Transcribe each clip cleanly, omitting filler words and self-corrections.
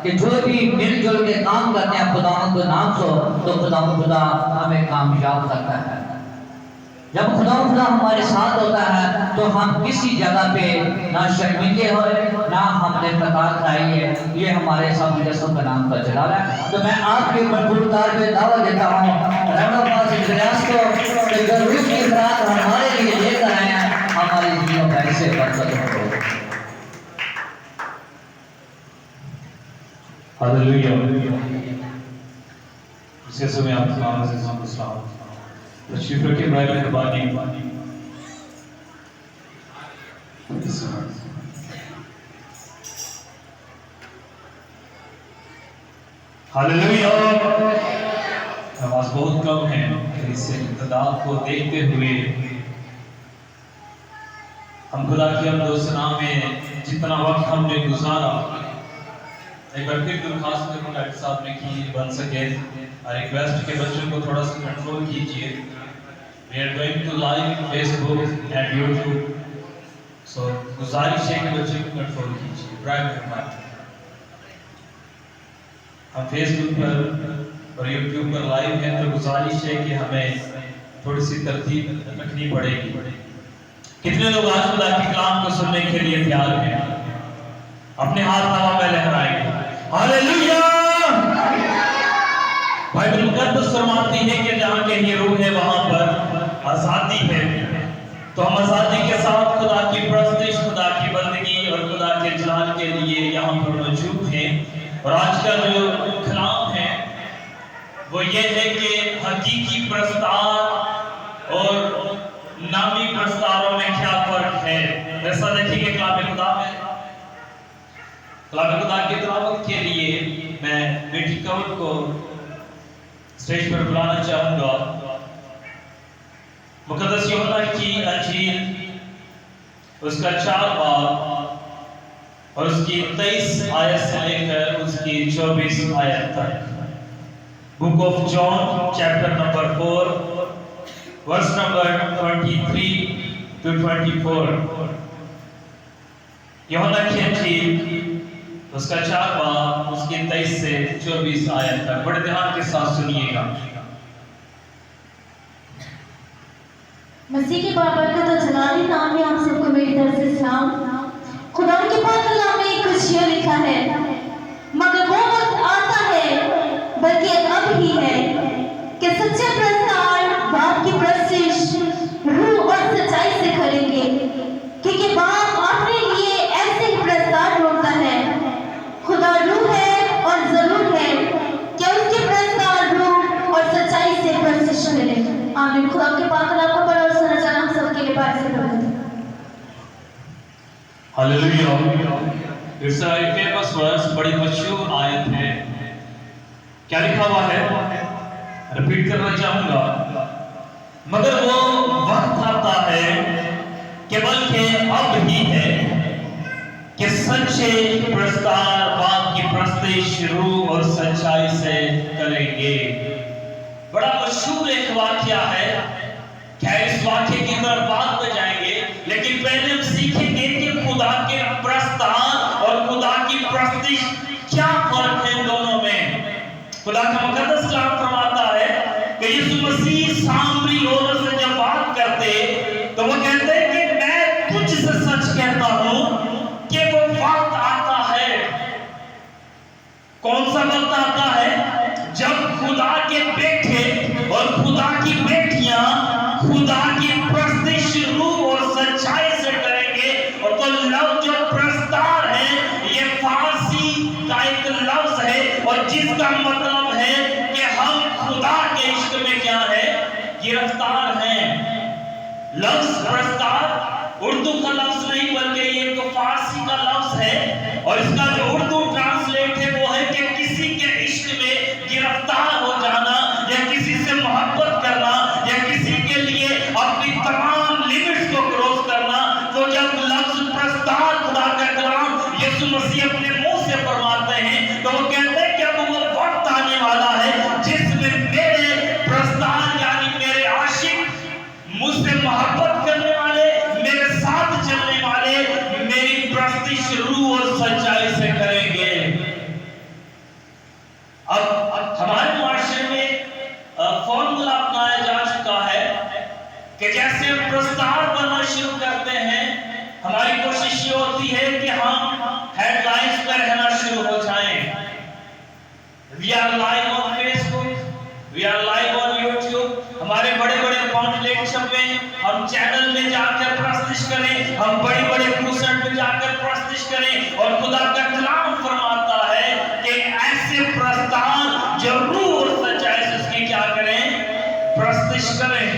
کہ جو بھی مل جل کے کام کرتے ہیں خدا کو نام سے تو خدا ہمیں کامیاب کرتا ہے۔ جب خدا ہمارے ساتھ ہوتا ہے تو ہم کسی جگہ پہ نہ شرمندے ہوئے نہ ہم نے قطار کھائی ہے، یہ ہمارے سب مجسم کا نام کا جلال ہے۔ تو میں آپ کے مقبول طور پہ دعویٰ دیتا ہوں رحمت اللہ سے دریاس کو کہ جو روح کی خوراک ہمارے لیے لے کر آئے ہیں ہماری زندگیوں کا ایسے برکت ہو۔ ہاللیلویہ۔ اسے سمیں آپ سلام عزیزوں کو سلام تشریف رکھیں برائے مہربانی۔ ہاللیلویہ۔ نماز بہت کم ہے، اس سے امتداد کو دیکھتے ہوئے ہم خدا کی حمد و ثنا میں جتنا وقت ہم نے گزارا ایک بار پھر درخواست کروں ڈاکٹر صاحب نے کی بن سکے ریکویسٹ کے بچوں کو تھوڑا سا کنٹرول کیجئے۔ We are going to live Facebook and YouTube. So گزارش ہے کہ بچوں کو کنٹرول کیجئے برائے مہربانی۔ ہم فیس بک پر اور یوٹیوب پر لائیو ہیں تو گزارش ہے کہ ہمیں تھوڑی سی ترتیب رکھنی پڑے گی۔ کتنے لوگ آج خدا کے کلام کو سننے کے لیے تیار ہیں؟ اپنے ہاتھ ہوا میں لہرائیں گے۔ ہاللیلویہ۔ بائبل مقدس فرماتی ہے کہ جہاں کہیں روح ہے وہاں پر آزادی ہے، تو ہم آزادی کے ساتھ خدا کی پرستش، خدا کی بندگی اور خدا کے جلال کے لیے یہاں پر موجود ہیں۔ اور آج کا جو کلام ہے وہ یہ ہے کہ حقیقی پرستار اور نامی پرستاروں میں کیا فرق ہے۔ ایسا دیکھیں کہ کلام خدا میں کلام خدا کی تلاوت کے لیے میں میٹھی کور کو اسٹیج پر بلانا چاہوں گا۔ مقدس یوحنا کی انجیل اس کا 4 باب اور اس کی 23 آیت سے لے کر اس کی 24 آیت تک۔ Book of John chapter number 4 verse number 23 to 24۔ یوحنا کی انجیل اس کا 4 باب اس کی 23 سے 24 آیت تک بڑے دھیان کے ساتھ سنیے گا۔ مسیح کے بابرکت اور جلالی نام میں آپ سب کو میری طرف سے سلام۔ خدا کے پاک کلام میں کچھ یہ لکھا ہے، مگر وہ وقت آتا ہے بلکہ اب ہی ہے کہ سچے پرستار باپ کی پرستش روح اور سچائی سے کریں گے، کیونکہ باپ اپنے لیے ایسے ہی پرستار ڈھونڈتا ہے۔ خدا روح ہے اور ضرور ہے کہ اس کے پرستار روح اور سچائی سے پرستش کریں۔ آمین۔ خدا کے پاک کلام کو پڑھو اور سنا جانا ہم سب کے لیے پاک سے برکت۔ ہاللیلویہ۔ اس فیمس ورس بڑی مشہور آیت ہے۔ کیا لکھا ہوا ہے؟ ریپیٹ کرنا چاہوں گا۔ مگر وہ وقت آتا ہے کہ بلکہ اب ہی ہے کہ سچے پرستار باپ کی پرستش روح اور سچائی سے کریں گے۔ بڑا مشہور ایک واقعہ ہے، خیر اس واقعے کی طرف بعد میں جائیں گے، لیکن پہلے ہم سیکھیں گے کہ خدا کے پرستار اور خدا کی پرستش کیا فرق ہے دونوں میں۔ خدا کا مقدس کلام فرماتا ہے کہ یسوع مسیح سامری عورت سے جب بات کرتے تو وہ کہتے ہیں کہ میں تجھ سے سچ کہتا ہوں کہ وہ وقت آتا ہے۔ کون سا وقت آتا ہے؟ جب خدا کے بیٹے اور خدا کی بیٹیاں خدا کی پرستش روح اور سچائی سے کریں گے۔ اور تو لفظ جو پرستار ہے یہ فارسی کا ایک لفظ ہے اور جس کا مطلب ہے کہ ہم خدا کے عشق میں کیا ہے؟ گرفتار ہیں۔ لفظ پرستار اردو کا لفظ نہیں بلکہ یہ ایک فارسی کا لفظ ہے، اور اس کا جو اردو ٹرانسلیٹ ہے وہ ہے کہ کسی کے عشق میں گرفتار ہو جانا یا کسی سے محبت کرنا یا کسی کے لیے اپنی تمام لیمٹس کو کراس کرنا۔ تو جب لفظ پرستار خدا کا کلام یسوع مسیح اپنے منہ سے فرماتے ہیں تو وہ کہتے ہیں کہ اب وہ وقت آنے والا ہے جس میں میرے پرستار یعنی میرے عاشق مجھ سے محبت کرنے والے، میرے ساتھ چلنے والے میری پرستش روح اور سچائی سے کریں گے۔ are live on Facebook, we are live on YouTube. हमारे बड़े बड़े पॉम्फलेट छपे, हम चैनल में जाकर प्रस्तुत करें, हम बड़े बड़े क्रूसेड में जाकर प्रस्तुत करें, और खुदा का कलाम फरमाता है कि ऐसे प्रस्ताव जरूर सच्चाई से उसकी क्या करें, प्रस्तुत करें।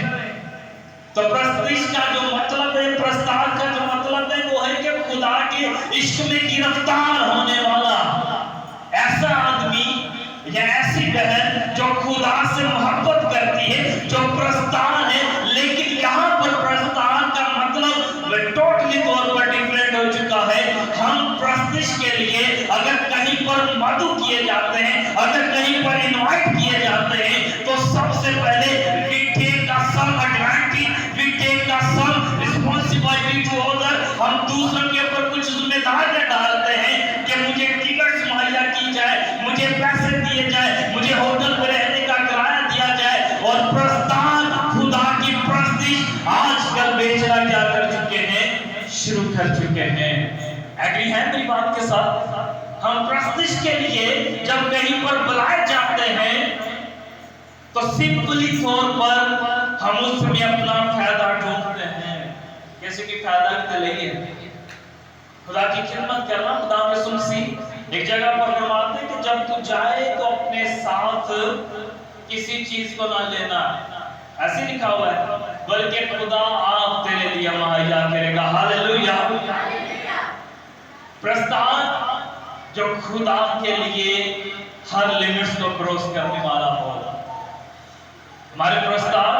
तो प्रस्तुत का जो मतलब है, प्रस्ताव का जो मतलब है, वो है कि खुदा के इश्क में गिरफ्तार होने वाला ऐसा आदमी या ऐसी बहन जो खुदा से मोहब्बत करती है, जो प्रस्ताव है। लेकिन यहाँ पर प्रस्ताव का मतलब टोटली तौर पर डिफरेंट हो चुका है। हम प्रस्तुत के लिए अगर कहीं पर मदु किए जाते हैं, अगर कहीं पर इनवाइट किए जाते हैं, तो सबसे पहले we take some advantage, we take some responsibility to other। हम दूसरों के ऊपर कुछ जिम्मेदारियां डालते हैं कि मुझे टिकट मुहैया की जाए, मुझे पैसे दिए जाए, मुझे होटल में रहने का किराया दिया जाए। और प्रस्ताव खुदा की प्रस्तुति आजकल बेचना क्या कर चुके हैं, शुरू कर चुके हैं। एग्री है मेरी बात के साथ? हम प्रस्तुति के लिए जब कहीं पर बुलाए जाते हैं तो सिंपली तौर पर हम उसमें अपना फायदा ढूंढते हैं। कैसे कि फायदा के लिए खुदा की खिदमत करना। खुदा के सुनसी एक जगह पर फरमाते हैं कि जब तू जाए तो अपने साथ किसी चीज को ना लेना, ऐसे लिखा हुआ है, बल्कि खुदा आप तेरे लिए मुहैया करेगा। हालेलुया। प्रस्ताव जो खुदा के लिए हर लिमिट्स को क्रॉस करने वाला हो। हमारे प्रस्ताव,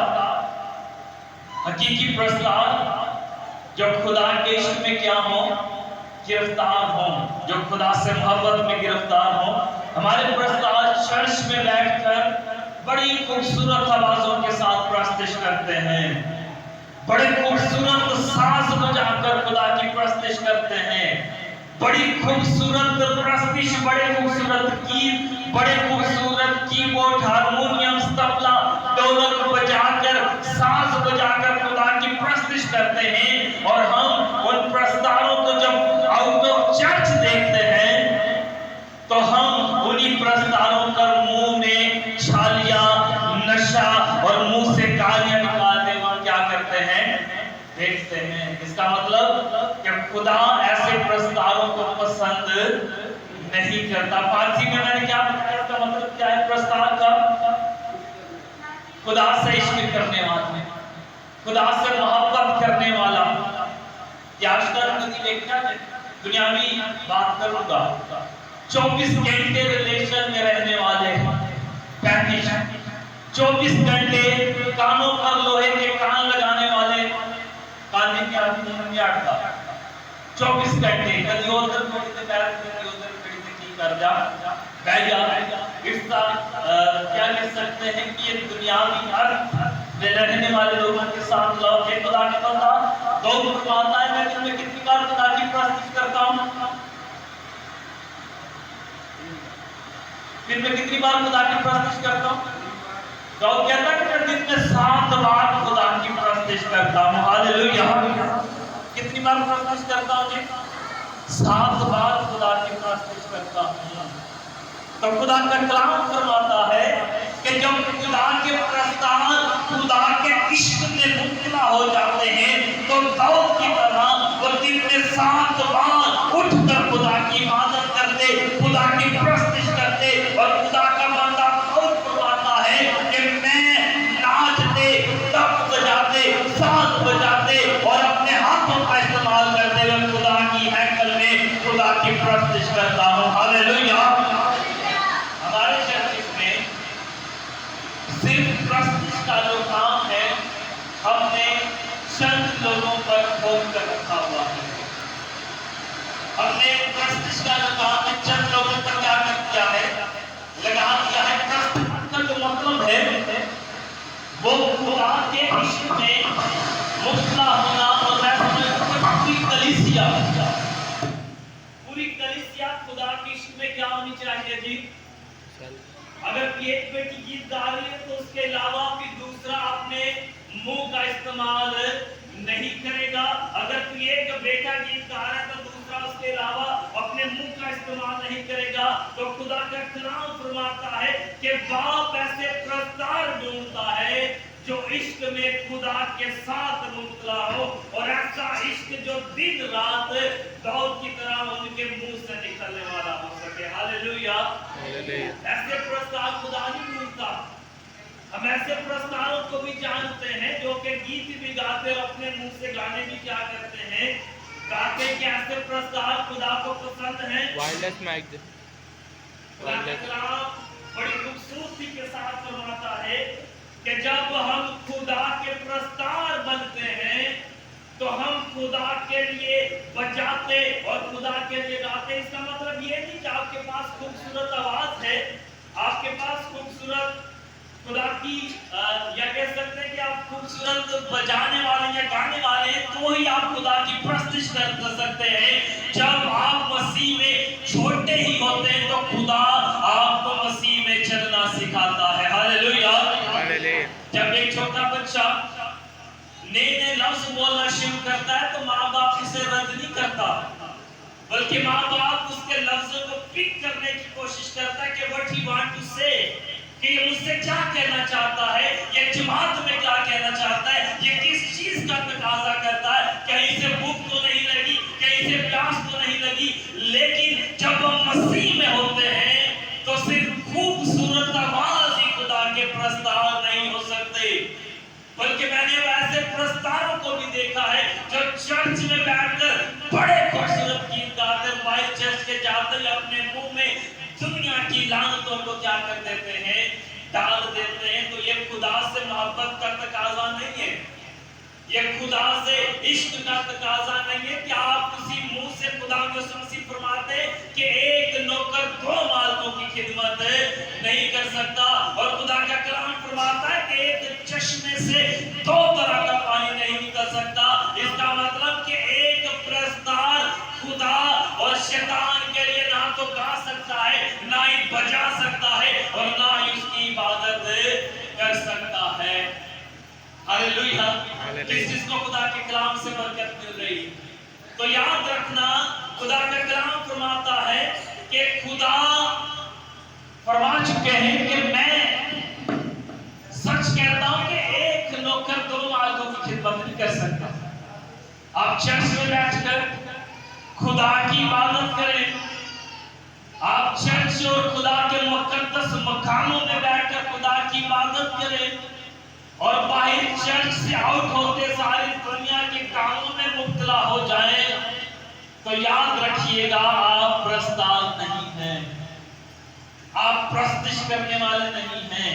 हकीकी प्रस्ताव जो खुदा के इश्क में क्या हो, गिरफ्तार हो, जो खुदा से मोहब्बत में गिरफ्तार हो। हमारे प्रस्ताव चर्च में बैठकर बड़ी खूबसूरत आवाजों के साथ प्रस्तुत करते हैं, बड़े खूबसूरत साज बजाकर खुदा की प्रस्तुत करते हैं, बड़ी खूबसूरत प्रस्तुति, बड़े खूबसूरत गीत, बड़े खूबसूरत कीबोर्ड, हारमोनियम, तबला, ढोलक बजाकर, साज बजाकर खुदा की प्रस्तुति करते हैं। और हम उन प्रस्तावों को जब आउट ऑफ चर्च देखते हैं तो हम उन्हीं प्रस्तावों पर मुंह में छालियां, नशा और मुंह से गालियां निकालते हुए क्या करते हैं, देखते हैं। इसका मतलब कि खुदा ऐसे प्रस्तावों को पसंद नहीं करता। फारसी में मैंने क्या बताया, इसका मतलब क्या है प्रस्ताव का? खुदा से इश्क करने वाला, खुदा से मोहब्बत करने वाला। दुनियावी बात करूंगा, 24 घंटे रिलेशन में रहने वाले 35, 24 घंटे कानों पर लोहे के कान लगाने वाले, कान में क्या नहीं आता, 24 घंटे कभी उधर थोड़ी देर बैठ, कभी उधर थोड़ी देर की कर जा बैठ जा। इसका क्या कह सकते हैं कि ये दुनियावी अर्थ में रहने वाले लोगों के साथ लव है। खुदा के बंदा दौड़ फरमाता है, मैं दिन में कितनी बार खुदा की प्रस्तुति करता हूँ, दिन में कितनी बार खुदा की प्रस्तुति करता हूँ? दाऊद कहता है कि मैं दिन में 7 बार खुदा की प्रस्तुति करता हूँ। हालेलुया। कितनी बार प्रस्तुति करता हूँ जी? 7 बार खुदा की प्रस्तुति करता हूँ। तो खुदा का कलाम फरमाता है कि जब खुदा के प्रस्ताव खुदा के इश्क में मुब्तला हो जाते हैं तो दाऊद की तरह वो दिन में 7 बार उठकर खुदा की इबादत करते, खुदा की प्रस्तुति करते। और खुदा का बंदा दाऊद फरमाता है कि मैं नाचते, तब बजाते, साज बजाते और अपने हाथों का इस्तेमाल करते हुए खुदा की हैकल में खुदा की प्रस्तुति करता हूँ। हालेलुया। हमारे चर्च में सिर्फ प्रस्तुति का जो काम है हमने चंद लोगों पर थोप कर रखा हुआ है। हमने प्रस्तुति का जो काम है चंद लोगों पर क्या कर दिया है, लगा दिया है। प्रस्तुति का जो मतलब है वो खुदा के इश्क में मुब्तला होना। और मैं समझता हूं पूरी कलीसिया खुदा के इश्क में क्या होनी चाहिए जी? अगर एक बेटी गीत गा रही है तो उसके अलावा भी दूसरा अपने मुंह का इस्तेमाल नहीं करेगा। अगर एक बेटा गीत गा रहा है तो दूसरा दूसरा उसके अलावा अपने मुंह का इस्तेमाल नहीं करेगा, तो खुदा का कलाम फरमाता है कि बाप ऐसे प्रस्तार ढूंढता है जो इश्क में खुदा के साथ मुबतला हो, और ऐसा इश्क जो दिन रात दौड़ की तरह उनके मुंह से निकलने वाला हो सके। हालेलुया। ऐसे प्रस्तार खुदा नहीं ढूंढता। हम ऐसे प्रस्तारों को भी जानते हैं जो कि गीत भी गाते और अपने मुंह से गाने भी क्या करते हैं, गाते कि ऐसे प्रस्तार खुदा को पसंद हैं। वायरलेस माइक बड़ी खूबसूरती के साथ फरमाता है कि जब हम खुदा के प्रस्तार बनते हैं तो हम खुदा के लिए बजाते और खुदा के लिए गाते। इसका मतलब ये नहीं कि आपके पास खूबसूरत आवाज है, आपके पास खूबसूरत खुदा की या कह सकते हैं कि आप खूबसूरत बजाने वाले या गाने वाले हैं, तो ही आप खुदा की प्रस्तुति कर सकते हैं। जब आप मसीह में छोटे ही होते हैं तो खुदा आपको मसीह में चलना सिखाता है। हालेलुया। जब एक छोटा बच्चा नए लफ्ज बोलना शुरू करता है तो माँ बाप इसे रद्द नहीं करता, बल्कि माँ बाप उसके लफ्जों को पिक करने की कोशिश करता है कि व्हाट ही वांट टू से, कि ये मुझसे क्या कहना चाहता है, ये जमात में क्या कहना चाहता है, ये किस चीज का तकाजा करता है, कहीं से भूख तो नहीं लगी, कहीं से प्यास तो नहीं लगी। लेकिन जब हम मसीह में होते हैं तो सिर्फ खूबसूरत आवाज ही खुदा के प्रस्ताव नहीं हो सकते, बल्कि मैंने वैसे प्रस्तावों को भी देखा है जो चर्च में बैठकर बड़े खूबसूरत गीत गाते, वाइट चर्च के जाते ही अपने मुंह में दुनिया की लानतों को क्या कर देते हैं, डाल देते हैं। तो ये खुदा से मोहब्बत का तकाजा नहीं है, ये खुदा से इश्क का तकाजा नहीं है कि आप उसी मुंह से खुदा को मसीह फरमाते कि एक नौकर दो मालिकों की खिदमत नहीं कर सकता, और खुदा का कलाम फरमाता है कि एक चश्मे से दो तरह का पानी नहीं निकल सकता। इसका मतलब कि एक प्रस्तार खुदा और शैतान के लिए ना तो गा सकता है, ना ही बजा सकता है, और ना ही उसकी इबादत कर सकता है। हालेलुया। किस चीज को खुदा के कलाम से बरकत मिल रही, तो याद रखना खुदा का कलाम फरमाता है कि खुदा फरमा चुके हैं कि मैं सच कहता हूं कि एक नौकर दो मालिकों की खिदमत नहीं कर सकता। आप चर्च में बैठकर खुदा की इबादत करें, आप चर्च और खुदा के मुकद्दस मकानों में बैठकर खुदा की इबादत करें, और बाहर चर्च से आउट होते सारी दुनिया के कामों में मुब्तला हो जाए, तो याद रखिएगा आप प्रस्ताव नहीं हैं, आप प्रस्तुति करने वाले नहीं हैं,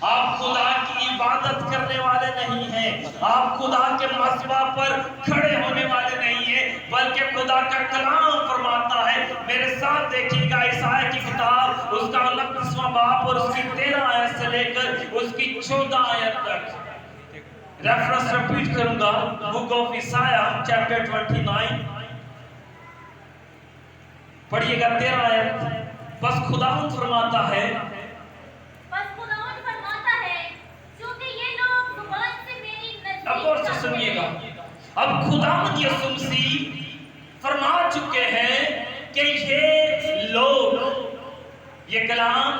आप खुदा की इबादत करने वाले नहीं हैं, आप खुदा के मसबा पर खड़े होने वाले नहीं हैं, बल्कि खुदा का कलाम फरमाता है। मेरे साथ देखिएगा ईसाया की किताब उसका 29वां बाब और उसकी 13 आयत से लेकर उसकी 14 आयत तक। रेफरेंस रिपीट करूंगा, बुक ऑफ ईसाया चैप्टर 29, पढ़िएगा 13 आयत। बस खुदावंद फरमाता है, अब और से सुनिएगा, अब खुदावंद यीशु मसीह फरमा चुके हैं कि ये लोग, ये कलाम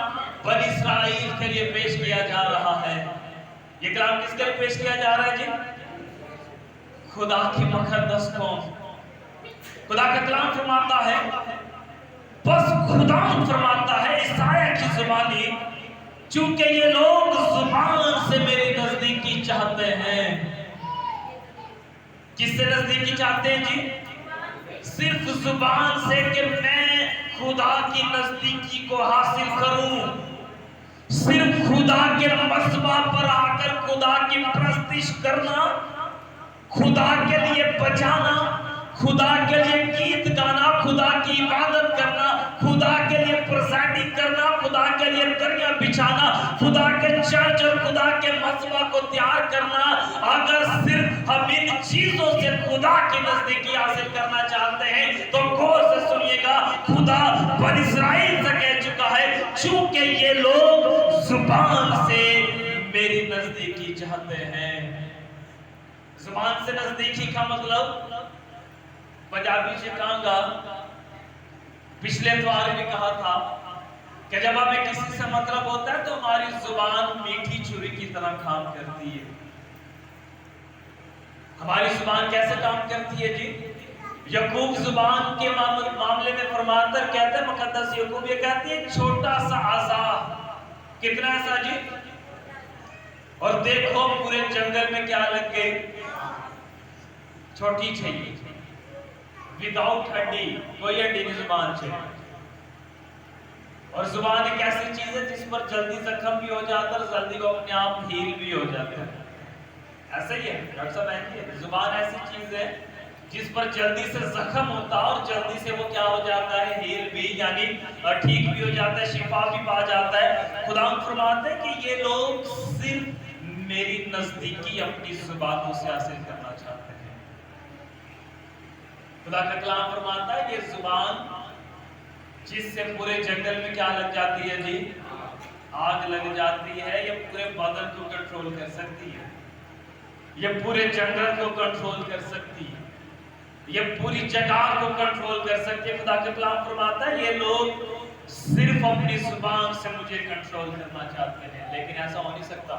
बनी इस्राएल के लिए पेश किया जा रहा है। ये कलाम किसके लिए पेश किया जा रहा है जी? खुदा की मुकद्दस कौम। खुदा का कलाम फरमाता है, बस खुदा फरमाता है ईसाया की जुबानी, चूंकि ये लोग जुबान से मेरी नजदीकी चाहते हैं। किससे नजदीकी चाहते हैं जी? सिर्फ जुबान से कि मैं खुदा की नजदीकी को हासिल करूं, सिर्फ खुदा के मसबा पर आकर खुदा की प्रस्तुति करना, खुदा के लिए बजाना, खुदा के लिए गीत गाना, खुदा की इबादत करना, खुदा के लिए प्रेजेंटिंग करना, खुदा के लिए दरिया बिछाना, खुदा के चर्च और खुदा के मसबा को तैयार करना। अगर सिर्फ हम इन चीजों से खुदा की नजदीकी हासिल करना चाहते हैं तो गौर से सुनिएगा, खुदा बनी इस्राएल से कह चुका है, चूंकि ये लोग जुबान से मेरी नजदीकी चाहते हैं। जुबान से नजदीकी का मतलब पंजाबी से कहूंगा, पिछले इतवार भी कहा था कि जब हमें किसी से मतलब होता है तो हमारी जुबान मीठी छुरी की तरह काम करती है। हमारी जुबान कैसे काम करती है जी? यकूब जुबान के मामले में फरमाता कहते हैं, मुकद्दस यकूब ये कहती है छोटा सा आज़ा, कितना ऐसा जी? और देखो पूरे जंगल में क्या लग गए, छोटी चाहिए, विदाउट हड्डी, कोई हड्डी नहीं जुबान चाहिए। और जुबान एक ऐसी चीज है जिस पर जल्दी जख्म भी हो जाता है और जल्दी वो अपने आप हील भी हो जाता है। ऐसा ही है डॉक्टर साहब, जुबान ऐसी चीज है जिस पर जल्दी से जख्म होता है और जल्दी से वो क्या हो जाता है, हील भी, यानी ठीक भी हो जाता है, शिफा भी पा जाता है। खुदा फरमाते हैं कि ये लोग सिर्फ मेरी नजदीकी अपनी जुबानों से हासिल करना चाहते हैं। खुदा का कलाम फरमाता है ये जुबान जिससे पूरे जंगल में क्या लग जाती है जी, आग लग जाती है, ये पूरे बादल को कंट्रोल कर सकती है, ये पूरे जंगल को कंट्रोल कर सकती है, ये पूरी जगह को कंट्रोल कर सकती है। खुदा के कलाम फरमाता है ये लोग सिर्फ अपनी जुबान से मुझे कंट्रोल करना चाहते हैं, लेकिन ऐसा हो नहीं सकता।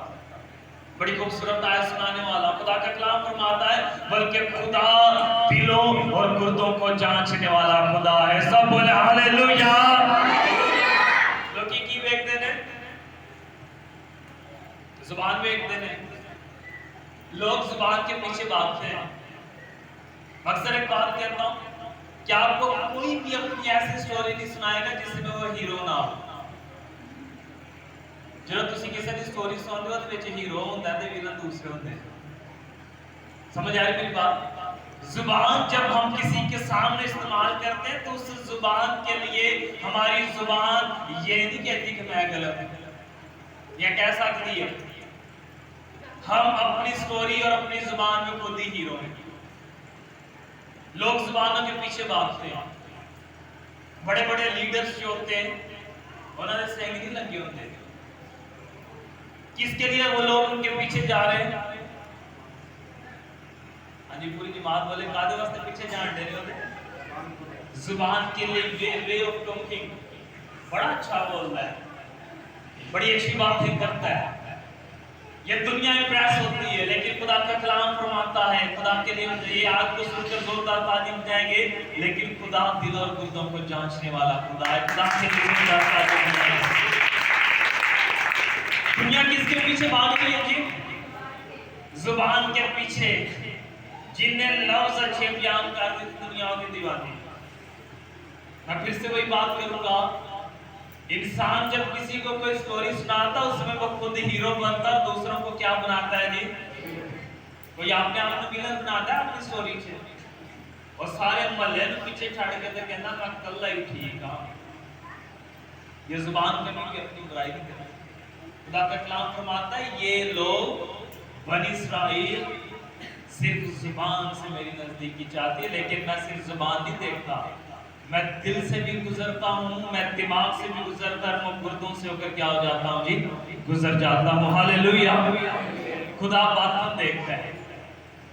बड़ी खूबसूरत आयत सुनाने वाला खुदा का कलाम फरमाता है, बल्कि खुदा दिलों और गुर्दों को जांचने वाला खुदा है। सब बोले हालेलुया। लोग की वेखते ने, जुबान वेखते ने, लोग जुबान के पीछे भागते हैं। अक्सर एक बात कहता हूं, क्या आपको कोई भी अपनी ऐसी स्टोरी नहीं सुनाएगा जिसमें वो हीरो ना हो। जो तुसी किसी की स्टोरी सुनते हो तो हीरो होता है, विलन दूसरे होते हैं। समझ आ रही मेरी बात? जुबान जब हम किसी के सामने इस्तेमाल करते हैं तो उस जुबान के लिए हमारी जुबान ये नहीं कहती कि मैं गलत हूं, या कह सकती है हम अपनी स्टोरी और अपनी जुबान में खुद ही हीरो हैं। लोग जुबानों के पीछे भागते हैं। बड़े बड़े लीडर्स जो होते हैं उन्होंने सेंग नहीं लगे होते, किसके लिए वो लोग उनके पीछे जा रहे हैं? हाँ जी, पूरी जमात बोले कादे वास्ते पीछे जान दे रहे होते? जुबान के लिए वे ऑफ टॉकिंग बड़ा अच्छा बोलता है, बड़ी अच्छी बातें करता है, ये दुनिया इंप्रेस होती है। लेकिन खुदा का कलाम फरमाता है, खुदा के लिए ये आज को सुनकर जोरदार तालीम जाएंगे, लेकिन खुदा दिल और गुर्दों को जांचने वाला खुदा है। खुदा के लिए दुनिया किसके पीछे भाग रही है जी? जुबान के पीछे। जिन्हें लफ्ज अच्छे बयान कर दी दुनिया की दीवानी। मैं फिर से वही बात करूंगा, इंसान जब किसी को कोई स्टोरी सुनाता उसमें वो खुद हीरो बनता, दूसरों को क्या बनाता है जी? कोई आपने आपको विलन बनाता है अपनी स्टोरी से, और सारे महल्ले में पीछे छड़ के तो कहना मैं कल्ला ही ठीक हां। ये जुबान पे भी अपनी बुराई नहीं करता। खुदा का कलाम फरमाता है ये लोग बनी इस्राएल सिर्फ जुबान से मेरी नजदीकी चाहती है, लेकिन मैं सिर्फ जुबान नहीं देखता, मैं दिल से भी गुजरता हूँ, मैं दिमाग से भी गुजरता हूँ, गुर्दों से होकर क्या हो जाता हूँ जी? गुजर जाता हूँ। हालेलुया। खुदा बातें देखता है,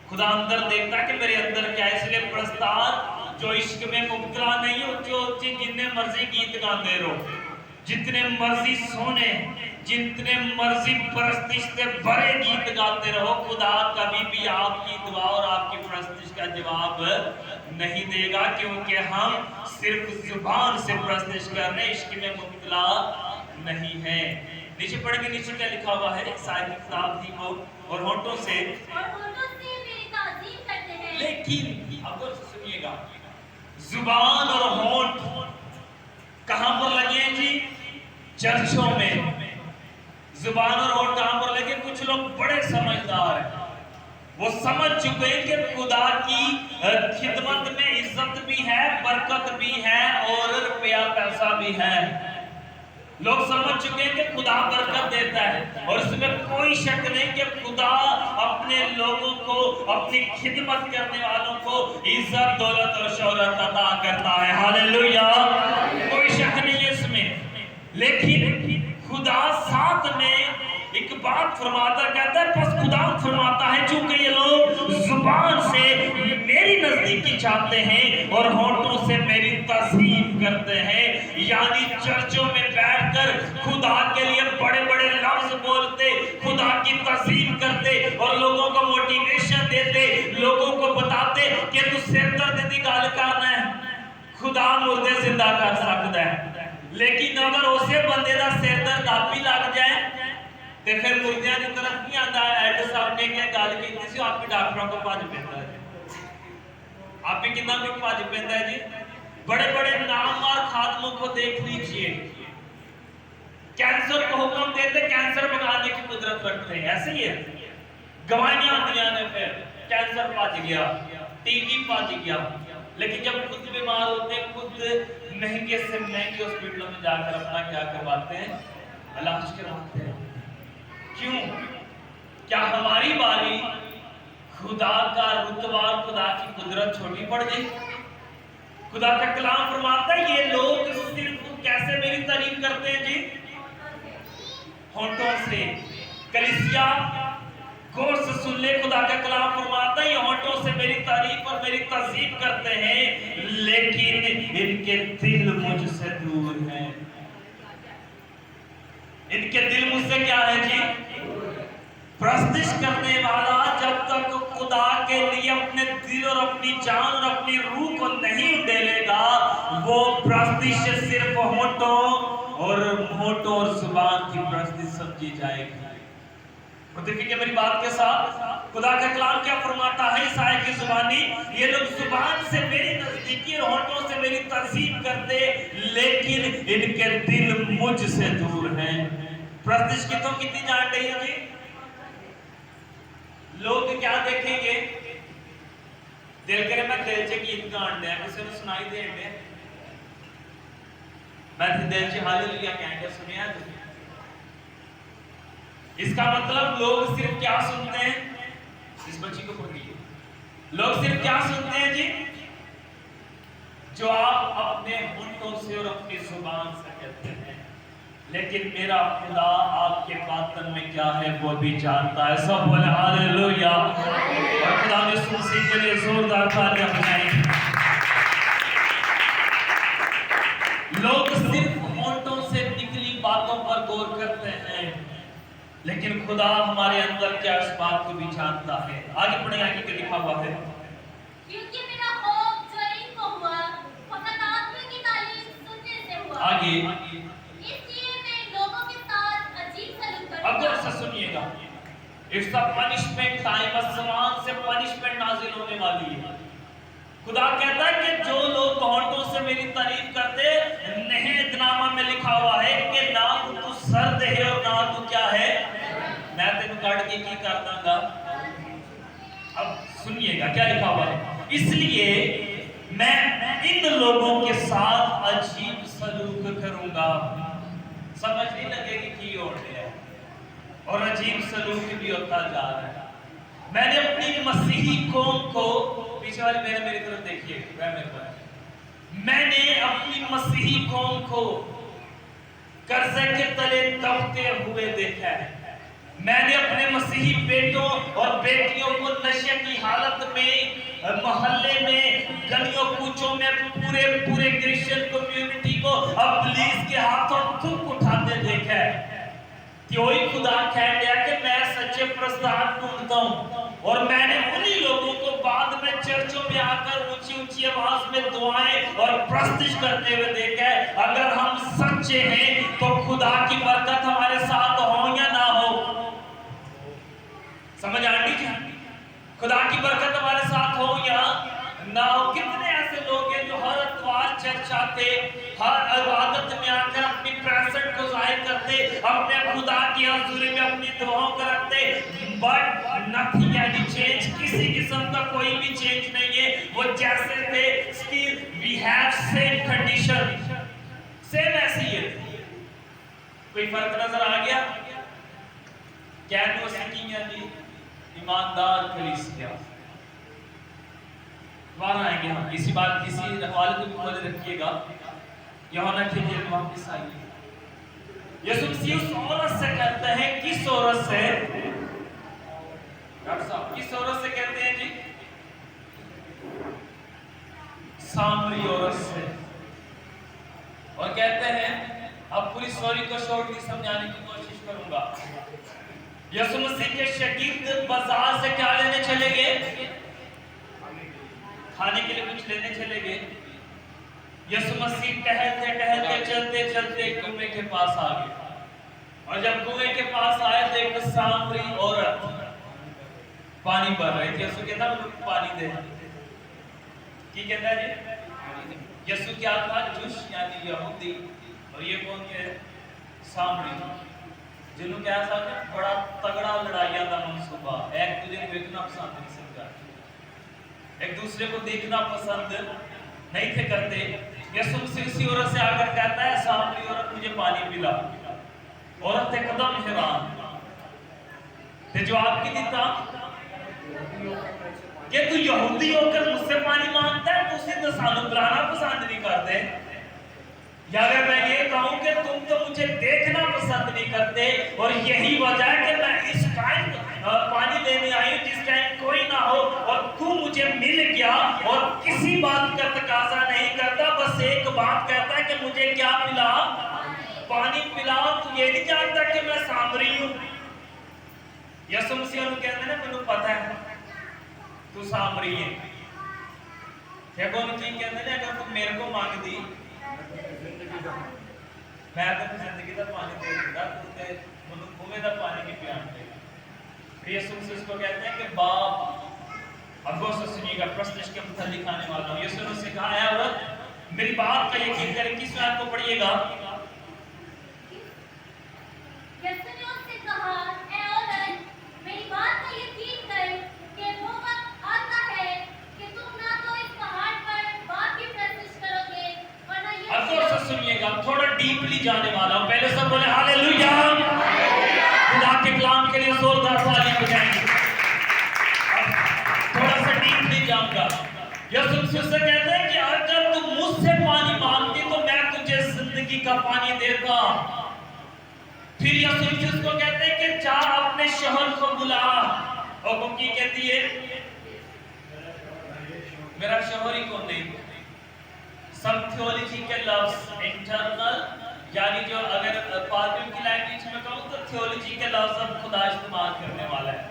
खुदा अंदर देखता है कि मेरे अंदर क्या है। इसलिए प्रस्ताव जो इश्क में मुब्तला नहीं हो, जो जितने मर्जी गीत गाते रहो, जितने मर्जी सोने, जितने मर्जी परस्तिश से भरे गीत गाते रहो, खुदा कभी भी आपकी दुआ और आपकी परस्तिश का जवाब नहीं देगा, क्योंकि हम सिर्फ जुबान से परस्तिश करने इश्क में मुब्तला नहीं है। नीचे पढ़ के नीचे क्या लिखा हुआ है? एक साहिब की किताब थी वो, और होठों से मेरी ताज़ीम करते हैं। लेकिन अब सुनिएगा, जुबान और होठ कहां पर लगे हैं जी? चर्चों में। जुबान और होठ कहां पर लगे? कुछ लोग बड़े समझदार हैं, वो समझ चुके हैं कि खुदा की खिदमत में इज्जत भी है, बरकत भी है और रुपया पैसा भी है। लोग समझ चुके हैं कि खुदा बरकत देता है, और इसमें कोई शक नहीं कि खुदा अपने लोगों को, अपनी खिदमत करने वालों को इज्जत, दौलत और शोहरत अता करता है। हालेलुया। कोई शक नहीं है इसमें। लेकिन खुदा साथ में एक बात फरमाता कहता है, बस खुदा फरमाता है चूंकि ये लोग जुबान से मेरी नजदीकी चाहते हैं और होठों से मेरी तज़हीम करते हैं। यानी चर्चों में बैठकर खुदा के लिए बड़े बड़े लफ्ज बोलते, खुदा की तज़हीम करते और लोगों को मोटिवेशन देते, लोगों को बताते कि तू सिर दर्द दी गल करना है, खुदा मुर्दे जिंदा कर सकता है। लेकिन अगर उसे बंदे का सिर दर्द आप ही लग जाए तो फिर मुर्दियां की तरफ नहीं आता। एड साहब ने क्या गल की सी, आप भी डॉक्टरों को भज पैंदा है, आप भी कितना को भज पैंदा है जी। बड़े बड़े नामवर खातमों को देख लीजिए, कैंसर को हुक्म देते, कैंसर भगाने की कुदरत रखते हैं, ऐसे ही है। गवाहियां आंदियां ने, फिर कैंसर भज गया, टीबी भज गया, लेकिन जब खुद बीमार होते हैं खुद महंगे से महंगे हॉस्पिटलों में जाकर अपना क्या करवाते हैं, इलाज करवाते हैं। क्यों? क्या हमारी बारी खुदा का रुतबा, खुदा की कुदरत छोटी पड़ गई? खुदा का कलाम फरमाता है ये लोग सिर्फ कैसे मेरी तारीफ करते हैं जी? होठों से। कलीसिया गौर से सुन ले, खुदा का कलाम फरमाता है ये होठों से मेरी तारीफ और मेरी तज़हीम करते हैं, लेकिन इनके दिल मुझसे दूर हैं। इनके दिल मुझसे क्या है जी? प्रस्तिश करने वाला जब तक खुदा के लिए अपने दिल और अपनी जान और अपनी रूह को नहीं उड़ेलेगा, वो प्रस्तिश सिर्फ होठों और जुबान की प्रस्तिश समझी जाएगी। देखिए मेरी बात के साथ खुदा का कलाम क्या फरमाता है इस आयत की जुबानी, ये लोग जुबान से मेरी नजदीकी और होठों से मेरी तज़हीम करते, लेकिन इनके दिल मुझसे दूर हैं। प्रस्तिश की तो कितनी जान रही है जी? लोग क्या देखेंगे? दिल करे मैं दिल च गीत गान दिया, किसी ने सुनाई दे दे, मैं दिल च हालेलुया कह के सुनिया। इसका मतलब लोग सिर्फ क्या सुनते हैं? इस बच्ची को पकड़िए, लोग सिर्फ क्या सुनते हैं जी? जो आप अपने होठों से और अपनी जुबान से कहते हैं, लेकिन मेरा खुदा आपके बातन में क्या है वो भी जानता है। सब बोले हालेलुया। और खुदा ने सुनसी के लिए जोरदार तालियां बजाएं। लोग सिर्फ होठों से निकली बातों पर गौर करते हैं, लेकिन खुदा हमारे अंदर क्या इस बात को भी जानता है। आगे पढ़े, आगे क्या लिखा हुआ है? क्योंकि मेरा खौफ जरीन को हुआ, फकत आत्मा की तालीम सुनने से हुआ। आगे इसलिए मैं लोगों के साथ अजीब सलूक करूंगा। अब गौर से सुनिएगा, इट्स अ पनिशमेंट टाइम, आसमान से पनिशमेंट नाजिल होने वाली है। खुदा कहता है कि जो लोग होठों से मेरी तारीफ करते, नेहतनामा में लिखा हुआ है कि ना तू सर्द है और ना तू क्या है, मैं तेन काट के की कर दूंगा। अब सुनिएगा क्या लिखा हुआ है, इसलिए मैं इन लोगों के साथ अजीब सलूक करूंगा। समझ नहीं लगेगी की हो रहा है, और अजीब सलूक भी होता जा रहा है। मैंने अपनी मसीही कौम को, पीछे वाले मेरी तरफ देखिए, मैंने अपनी मसीही कौम को कर्जे के तले दबते हुए देखा है। मैंने अपने मसीही बेटों और बेटियों को नशे की हालत में, मोहल्ले में, गलियों कूचों में पूरे क्रिश्चियन कम्युनिटी को पुलिस के हाथों थूक उठाते देखा है। कोई खुदा कह दिया कि मैं सच्चे प्रस्ताव ढूंढता हूं, और मैंने उन्हीं लोगों को बाद में चर्चों में आकर ऊंची आवाज में दुआएं और प्रस्तिश करते हुए देखा है। अगर हम सच्चे हैं तो खुदा की बरकत हमारे साथ हो या ना हो, समझ आ रही है? खुदा की बरकत हमारे साथ हो या ना हो। कितने ऐसे लोग हैं जो हर इतवार चर्च आते, हर इबादत में आकर अपनी प्रेजेंट को जाहिर करते, अपने खुदा की हज़ूरी में अपनी दुआओं को रखते, बट नथिंग एनी चेंज, किसी किस्म का कोई भी चेंज नहीं है। वो जैसे थे, still we have same condition, same ऐसी है। कोई फर्क नजर आ गया? कैन वो सिंगिंग है जी ईमानदार कलीसिया। दोबारा आएंगे हम, इसी बात किसी हवाले को भी बोले रखिएगा। यूहन्ना के जेल वापस आइए। यीशु मसीह उस औरत से कहते हैं, किस औरत से? डॉक्टर साहब किस औरत से कहते हैं जी? सामरी औरत से और कहते हैं, अब पूरी स्टोरी को शॉर्टली समझाने की कोशिश करूंगा। यीशु मसीह के शागिर्द बाजार से क्या लेने चले गए? खाने के लिए कुछ लेने चले गए। यीशु मसीह टहलते टहलते चलते चलते कुएं के पास आ गए और जब कुएं के पास आए तो एक सामरी औरत पानी भर रही थी। यीशु कहता मुझे पानी दे। की कहता है जी? यीशु क्या था? जुश यानी यहूदी, और ये कौन के? सामरी, जिन्हों क्या था कि बड़ा तगड़ा लड़ाइया का मनसूबा, एक दूसरे को देखना पसंद नहीं समझा, एक दूसरे को देखना पसंद नहीं थे करते। यीशु मसीह उसी औरत से आकर कहता है, सामरी औरत मुझे पानी पिला। औरत एकदम हैरान, ते जवाब की देता कि तू यहूदी होकर मुझसे पानी मांगता है, तुझसे तो सानू बुलाना पसंद नहीं करते। या अगर मैं ये कहूं कि तुम तो मुझे देखना पसंद नहीं करते और यही वजह है कि मैं इस टाइम पानी लेने आई हूं जिस टाइम कोई ना हो और तू मुझे मिल गया और किसी बात का तकाजा नहीं करता, बस एक बात कहता है कि मुझे क्या पिला? पानी पिला। तू ये नहीं जानता कि मैं सामरी हूं। यीशु मसीह ने कहते ना मैंने पता है तू सामरी है। क्या कौन चीज कहते हैं, अगर तू मेरे को मांग दी मैं तेरी जिंदगी का पानी दे दूंगा, तू ते मुझे कुएं का पानी भी पिला देगा। यीशु मसीह इसको कहते हैं कि बाप, अब गौर से सुनिएगा, प्रश्न के उत्तर दिखाने वाला हूं। यीशु ने कहा है औरत मेरी बात का यकीन करें। किस बात को पढ़िएगा? यीशु ने उससे कहा, ऐ औरत, मेरी बात का यकीन कर कि वो वक्त आता है कि तुम ना तो इस पहाड़ पर बाप की प्रतीक्षा करोगे और ना ये। अब गौर से सुनिएगा, थोड़ा डीपली जाने वाला हूं। पहले सब बोले हालेलुया। खुदा के कलाम के लिए जोरदार ताली बजाएंगे। अब थोड़ा सा डीपली जाऊंगा। यीशु मसीह से कहते हैं कि अगर तू मुझसे पानी मांगती तो मैं तुझे जिंदगी का पानी देता। फिर यीशु मसीह को कहते हैं कि जा अपने शोहर को बुला। और वो की कहती है, मेरा शोहर ही कौन नहीं? सब थियोलॉजी के लफ्ज इंटरनल, यानी जो अगर पादरियों की लैंग्वेज में कहूं तो थियोलॉजी के लफ्ज अब खुदा इस्तेमाल करने वाला है।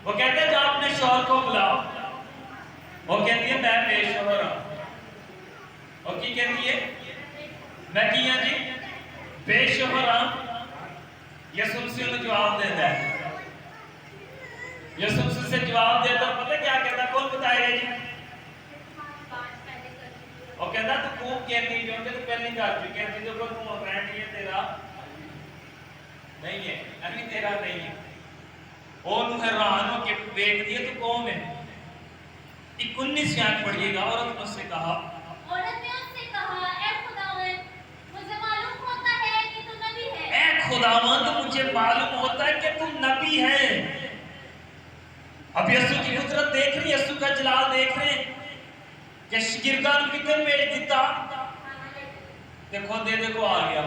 वो कहते हैं जा अपने शोहर को बुलाओ। वो कहती है मैं बेशोहर हूं। और की कहती है मैं किया जी बेशोहर हूं। यीशु मसीह ने जवाब देता है। यीशु मसीह से जवाब देता पता क्या कहता? कौन बताएगा जी? और कहता तू खूब कहती जो कि तू पहली कर चुकी है, तुझे को तू फ्रेंड ये तेरा नहीं है, अभी तेरा नहीं है। और नु हैरान हो के देख दिए तू कौन है? 19 याद पढ़िएगा। औरत ने उससे कहा, औरत ने उससे कहा, ऐ खुदावंद, मुझे मालूम होता है कि तू नबी है। ऐ खुदावंद, मुझे मालूम होता है कि तू नबी है। अब यीशु की कुदरत देख रही, यीशु का जलाल देख रहे कि शागिर्दां ਨੂੰ ਕਿੱਥੇ ਭੇਜ ਦਿੱਤਾ? ਦੇਖੋ ਦੇ ਦੇਖੋ ਆ ਗਿਆ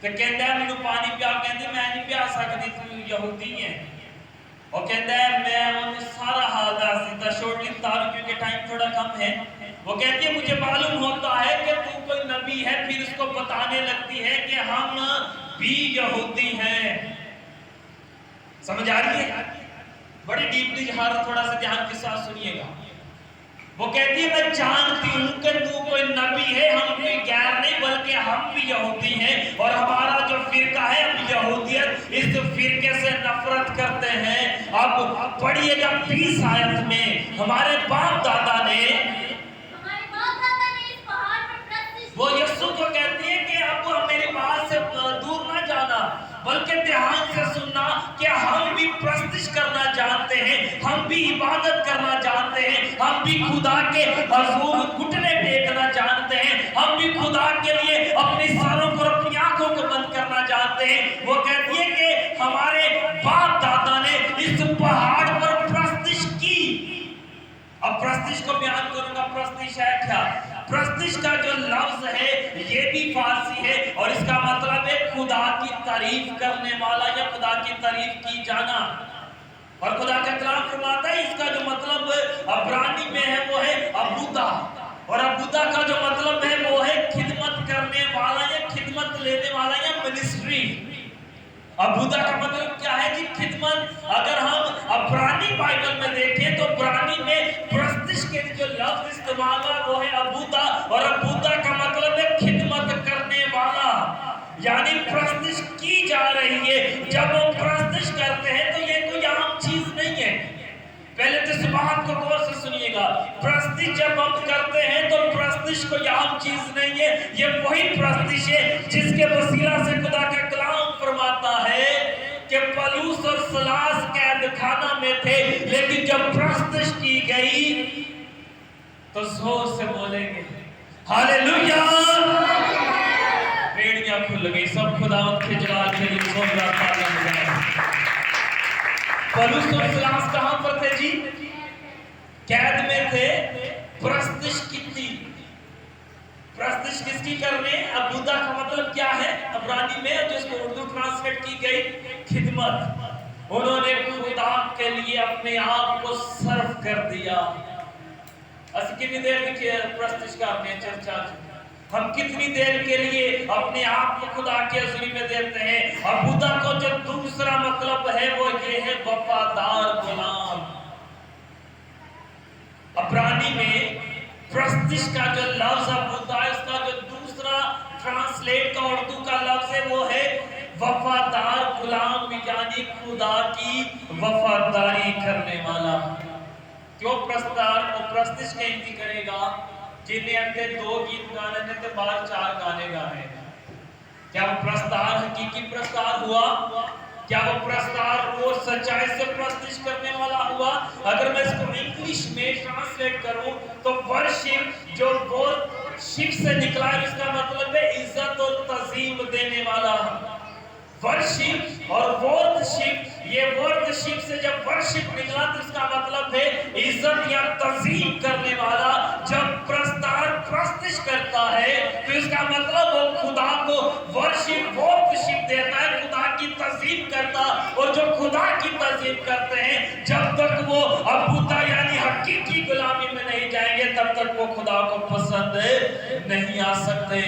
ਤੇ ਕਹਿੰਦਾ ਮੈਨੂੰ ਪਾਣੀ ਪਿਆ। ਕਹਿੰਦੀ मैं नहीं ਪਿਆ ਸਕਦੀ, ਤੂੰ ਯਹੂਦੀ है। और कहता है मैं उन्हें सारा हाल दस दिता। शॉर्टली बता रहा हूं क्योंकि टाइम थोड़ा कम है। वो कहती है मुझे मालूम होता है कि तू कोई नबी है। फिर उसको बताने लगती है कि हम भी यहूदी हैं। समझ आ रही है? बड़ी डीपली हर थोड़ा सा ध्यान के साथ सुनिएगा। वो कहती है मैं जानती हूं कि तू कोई नबी है, हम कोई गैर नहीं बल्कि हम भी यहूदी हैं और हमारा जो फिरका है अब यहूदियत, इस फिरके से नफरत करते हैं। अब पढ़िएगा 20 आयत में हमारे बाप दादा ने इस पहाड़ पर प्रतिष्ठित। वो यीशु को कहती है कि अब मेरे पास से दूर ना जाना बल्कि ध्यान से सुनना कि हम भी प्रस्तिश करना जानते हैं, हम भी इबादत करना जानते हैं, हम भी खुदा के हजूर घुटने टेकना जानते हैं, हम भी खुदा के लिए अपनी सरों को अपनी आंखों को बंद करना जानते हैं। वो कहती है कि हमारे बाप दादा ने इस पहाड़ पर प्रस्तिश की। अब प्रस्तिश को बयान करूंगा। प्रस्तिश है क्या? प्रस्तिश का जो लफ्ज है ये भी फारसी है और इसका मतलब है खुदा की तारीफ करने वाला या खुदा की तारीफ की जाना। और खुदा का कलाम फरमाता है इसका जो मतलब अब्रानी में है वो है अबूदा, और अबूदा का जो मतलब है वो है खिदमत करने वाला या खिदमत लेने वाला या मिनिस्ट्री। अबूदा का मतलब क्या है कि खिदमत। अगर हम अब्रानी बाइबल में देखें तो अब्रानी में प्रस्तिश के जो लफ्ज इस्तेमाल है वो है अबूदा, और अबूदा का मतलब है खिदमत करने वाला, यानी प्रस्तिश की जा रही है। जब वो प्रस्तिश करते हैं तो ये कोई आम चीज नहीं है। पहले तो इस बात को गौर से सुनिएगा, प्रस्तिश जब हम करते हैं तो प्रस्तिश कोई आम चीज नहीं है। ये वही प्रस्तिश है जिसके वसीला से खुदा का कलाम फरमाता है कि पलूस और सलास कैद खाना में थे, लेकिन जब प्रस्तिश की गई तो जोर से बोलेंगे हालेलुया। बेड़ियां खुल गई, सब खुदावंद के जलाल के लिए जोरदार तालियां बजाएं। पलूस और सलास कहां पर थे जी? कैद में थे। प्रस्तिश कितनी? प्रस्तिश किसकी कर रहे हैं? अबूदा का मतलब क्या है अब्रानी में, जिसको उर्दू ट्रांसलेट की गई खिदमत। उन्होंने खुदा के लिए अपने आप को सर्व कर दिया। असं कितनी देर की प्रस्तिश करते हैं चर्चा, हम कितनी देर के लिए अपने आप को खुदा के हज़ूरी में देते हैं। अबूदा को जो दूसरा मतलब है वो ये है वफादार गुलाम। अब्रानी में प्रस्तिश का जो लफ्ज अबूदा है उसका जो दूसरा ट्रांसलेट का उर्दू का लफ्ज है वो है वफादार गुलाम, यानी खुदा की वफादारी करने वाला। क्यों प्रस्तार और प्रस्तिश कहती करेगा जिन्हें अंदर 2 गीत गाने थे तो बाहर 4 गाने गाने। क्या वो प्रस्तार हकीकी प्रस्तार हुआ? क्या वो प्रस्तार वो सच्चाई से प्रस्तिश करने वाला हुआ? अगर मैं इसको इंग्लिश में ट्रांसलेट करूं तो वर्शिप जो वर्शिप से निकला है इसका मतलब है इज्जत और तज़ीम देने वाला। वर्शिप और वर्शिप, ये वर्शिप से जब वर्शिप निकला तो इसका मतलब है इज्जत या तज़ीम करने वाला। जब प्रस्तार प्रस्तिश करता है तो इसका मतलब वो खुदा को वर्शिप देता है, खुदा की तज़ीम करता। और जो खुदा की तज़ीम करते हैं जब तक वो अबूदा यानी हकीकी गुलामी में नहीं जाएंगे तब तक वो खुदा को पसंद नहीं आ सकते।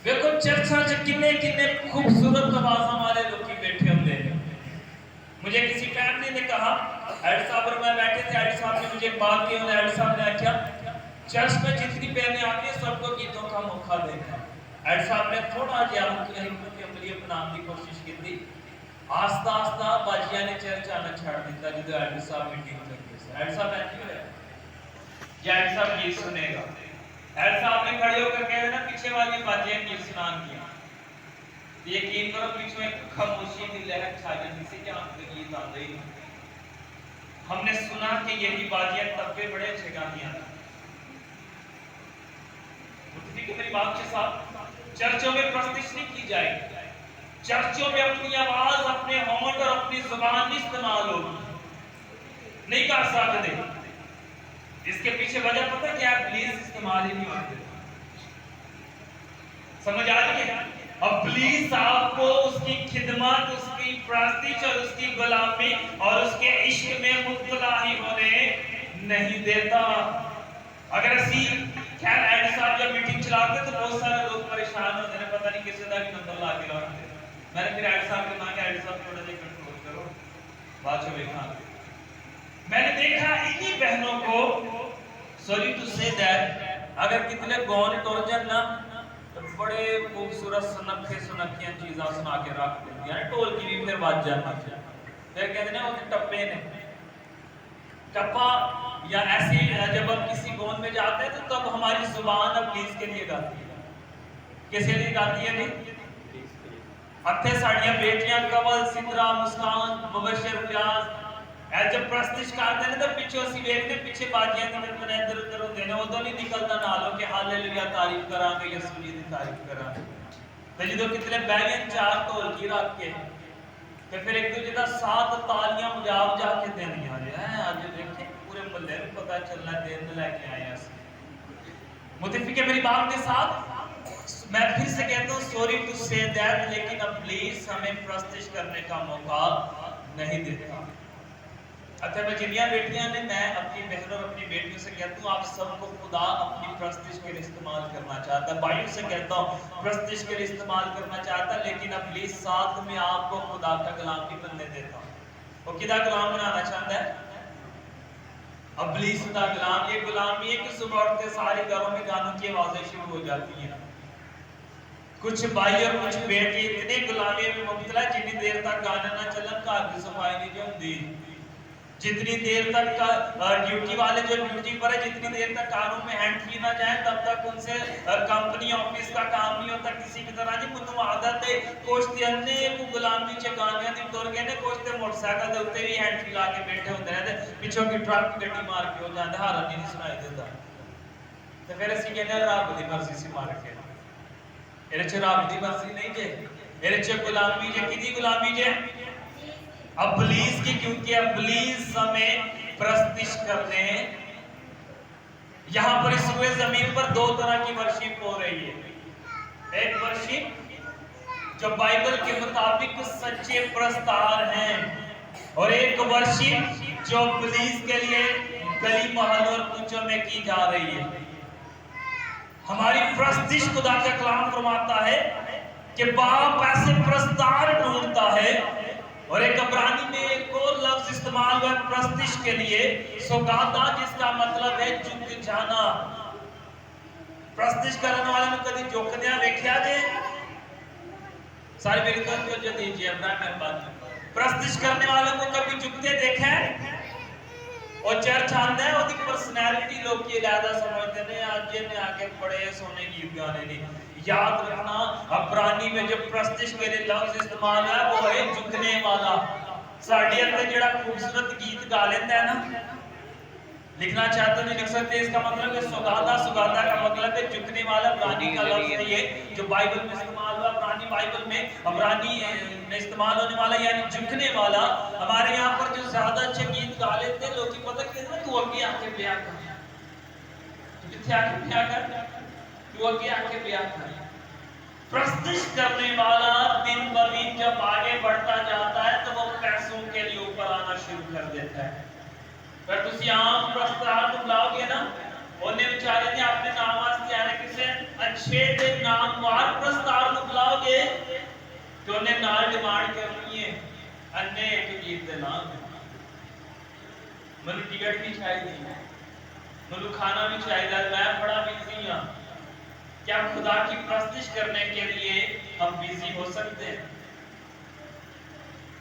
देखो चर्चा च किन्ने खूबसूरत नवाज हमारे लोग बैठे होंगे। मुझे किसी फैमिली ने कहा, एड साहब और मैं बैठे थे, एड साहब ने मुझे एक बात की, एड साहब ने आख्या चर्च में जितनी बहनें आती है सबको गीतों का मौका देना। एड साहब ने थोड़ा जिहा अमली अपनाने की कोशिश की थी। आस्ता आस्ता बाजिया ने चर्च आना छोड़ दिता जो एड साहब मीटिंग करते। एड साहब ऐसे होया या एड साहब गीत सुनेगा, एड साहब ने खड़े होकर कह देना पीछे वाली बाजिया गीत सुनान किया। यकीन करो बीच में खामोशी की लहर छा गई, किसी के आंख में गीत आते ही नहीं। हमने सुना कि यही बाजिया तब्बे बड़े अच्छे गाती हैं। मेरी बात के साथ चर्चों में प्रस्तिश नहीं की जाएगी। चर्चों में अपनी आवाज, अपने होंठ और अपनी जुबान नहीं इस्तेमाल होगी, नहीं कर सकते। इसके पीछे वजह पता क्या है? प्लीज इस्तेमाल ही नहीं होते। समझ आ रही है? अब प्लीज आपको उसकी खिदमत, उसकी प्रस्तिश और उसकी गुलामी और उसके इश्क में मुब्तला ही होने नहीं देता। अगर असी खैर एड साहब जब मीटिंग चलाते तो बहुत सारे लोग परेशान होते हैं, पता नहीं किसी का भी नंबर ला के लाते। मैंने फिर एड साहब के मांगे, एड साहब थोड़ा सा कंट्रोल करो, बाद में देखा। मैंने देखा इन्हीं बहनों को, सॉरी टू से दैट, अगर कितने गौन टोर जन ना तो बड़े खूबसूरत सुनखियां चीज़ां सुना के रख देती हैं। ढोल की भी फिर बाज जाना फिर कहते हैं वो टप्पे ने टप्पा या ऐसी। जब हम किसी गौन में जाते हैं तो तब हमारी जुबान अब प्लीज के लिए गाती है। किसके लिए गाती है? नहीं, हथे साड़ियां बेटियां कवल सितरा मुस्कान मुबशर प्याज जब प्रस्तिश करते हैं तो पिछे असी देखते पिछे बाजियां दी मैंने इधर उधर होंदे ने, उदों नहीं निकलता नालों कि हालेलुया तारीफ करांगे यीशु जी दी तारीफ करांगे। ते जदों कितने बैगन 4 ढोलकी रख के ते फिर एक दूजे दा साथ तालियां बजा के देनियां हैं। आज देखे पूरे मुहल्ले में पता चलना दिन लेके आए हैं। मुतफिक है मेरी बात के साथ। मैं फिर से कहता हूँ सॉरी टू से दैट, लेकिन अब प्लीज हमें प्रस्तिश करने का मौका नहीं देता। अच्छा मैं जिन्नियां बेटियां ने, मैं अपनी बहनों और अपनी बेटियों से कहता हूँ, आप सबको खुदा अपनी प्रस्तिश के लिए इस्तेमाल करना चाहता है। भाइयों से कहता हूँ, प्रस्तिश के लिए इस्तेमाल करना चाहता है, लेकिन इब्लीस साथ में आपको खुदा का गुलाम नहीं बनने देता। वो किदा गुलाम बनाना चाहता है? इब्लीस का गुलाम। ये गुलामी है कि सुबह उठते सारे घरों में गानों की आवाजें शुरू हो जाती हैं। कुछ भाई और कुछ बेटी इतने गुलामी में मुब्तला, जितनी देर तक गाना ना चलन घर की सफाई नहीं होती, जितनी देर तक ड्यूटी वाले जो ड्यूटी पर है, जितनी देर तक कानों में हैंड फ्री ना जाए, तब तक उनसे कंपनी ऑफिस का काम नहीं होता किसी भी तरह की। मुझे आदत है कुछ अन्ने को गुलामी च गानियां दी तुर गए ने, कुछ ते मोटरसाइकिल दे उत्ते भी हैंड फ्री ला के बैठे होंदे ने, पिछों की ट्रक गड्डी मार के हो जांदे, हारन नहीं सुनाई देता। ते फिर ਅਸੀਂ ਕਹਿੰਦੇ ਰੱਬ ਦੀ ਮਰਜ਼ੀ ਸੀ ਮਾਰ ਕੇ, ਇਹਦੇ ਚ ਰੱਬ ਦੀ ਮਰਜ਼ੀ ਨਹੀਂ ਜੇ, ਇਹਦੇ ਚ ਗੁਲਾਮੀ ਜੇ। ਕਿਹਦੀ ਗੁਲਾਮੀ ਜੇ? इब्लीस की, क्योंकि इब्लीस हमें प्रस्तिश करने। यहां पर इस पूरे जमीन पर दो तरह की वर्शिप हो रही है। एक वर्शिप जो बाइबल के मुताबिक सच्चे प्रस्तार हैं, और एक वर्शिप जो इब्लीस के लिए गली मोहल्लों और कूचों में की जा रही है। हमारी प्रस्तिश खुदा का कलाम फरमाता है कि बाप ऐसे प्रस्तार ढूंढता है, और एक अब्रानी में एक और लफ्ज इस्तेमाल हुआ प्रस्तिश के लिए, सोगादा, जिसका मतलब है झुक जाना। प्रस्तिश करने वाले ने कभी झुकने देखा जे? सारी मेरी तवज्जो दीजिए अब्रानी मेरे बात। प्रस्तिश करने वालों को कभी झुकते देखा है? और चर्च आंदा है, उसकी पर्सनैलिटी लोग की ज्यादा समझते हैं, आज ने आके बड़े सोने गीत गाने नहीं। याद रखना, अब्रानी में जो प्रस्तिश के लिए लफ्ज इस्तेमाल है वो है झुकने वाला। साढ़े अंदर जेड़ा खूबसूरत गीत गा लेता है ना, लिखना चाहते नहीं लिख सकते, इसका मतलब है सुगादा। सुगादा का मतलब है झुकने वाला। अब्रानी का लफ्ज है ये, जो बाइबल में इस्तेमाल हुआ, अब्रानी बाइबल में अब्रानी में इस्तेमाल होने वाला यानी झुकने वाला। हमारे यहाँ पर जो ज्यादा अच्छे गीत गा लेते हैं लोग, पता कितना तू अगे आके ब्याह कर, किथे आके ब्याह कर, तू आगे आके ब्याह कर। प्रस्तिश करने वाला दिन ब दिन जब आगे बढ़ता जाता है तो वो पैसों के लिए ऊपर आना शुरू कर देता है। पर तुसी आम प्रस्तार को लाओगे ना, उन्हें बेचारे ने अपने नाम वास्ते आने किसे अच्छे दे नामवार प्रस्तार को बुलाओगे तो उन्हें नाल डिमांड करनी है अन्ने एक गीत दे नाम, मनु टिकट भी चाहिए, मनु खाना भी चाहिए, मैं बड़ा बिजी हूं। क्या खुदा की प्रस्तिश करने के लिए हम बिजी हो सकते हैं?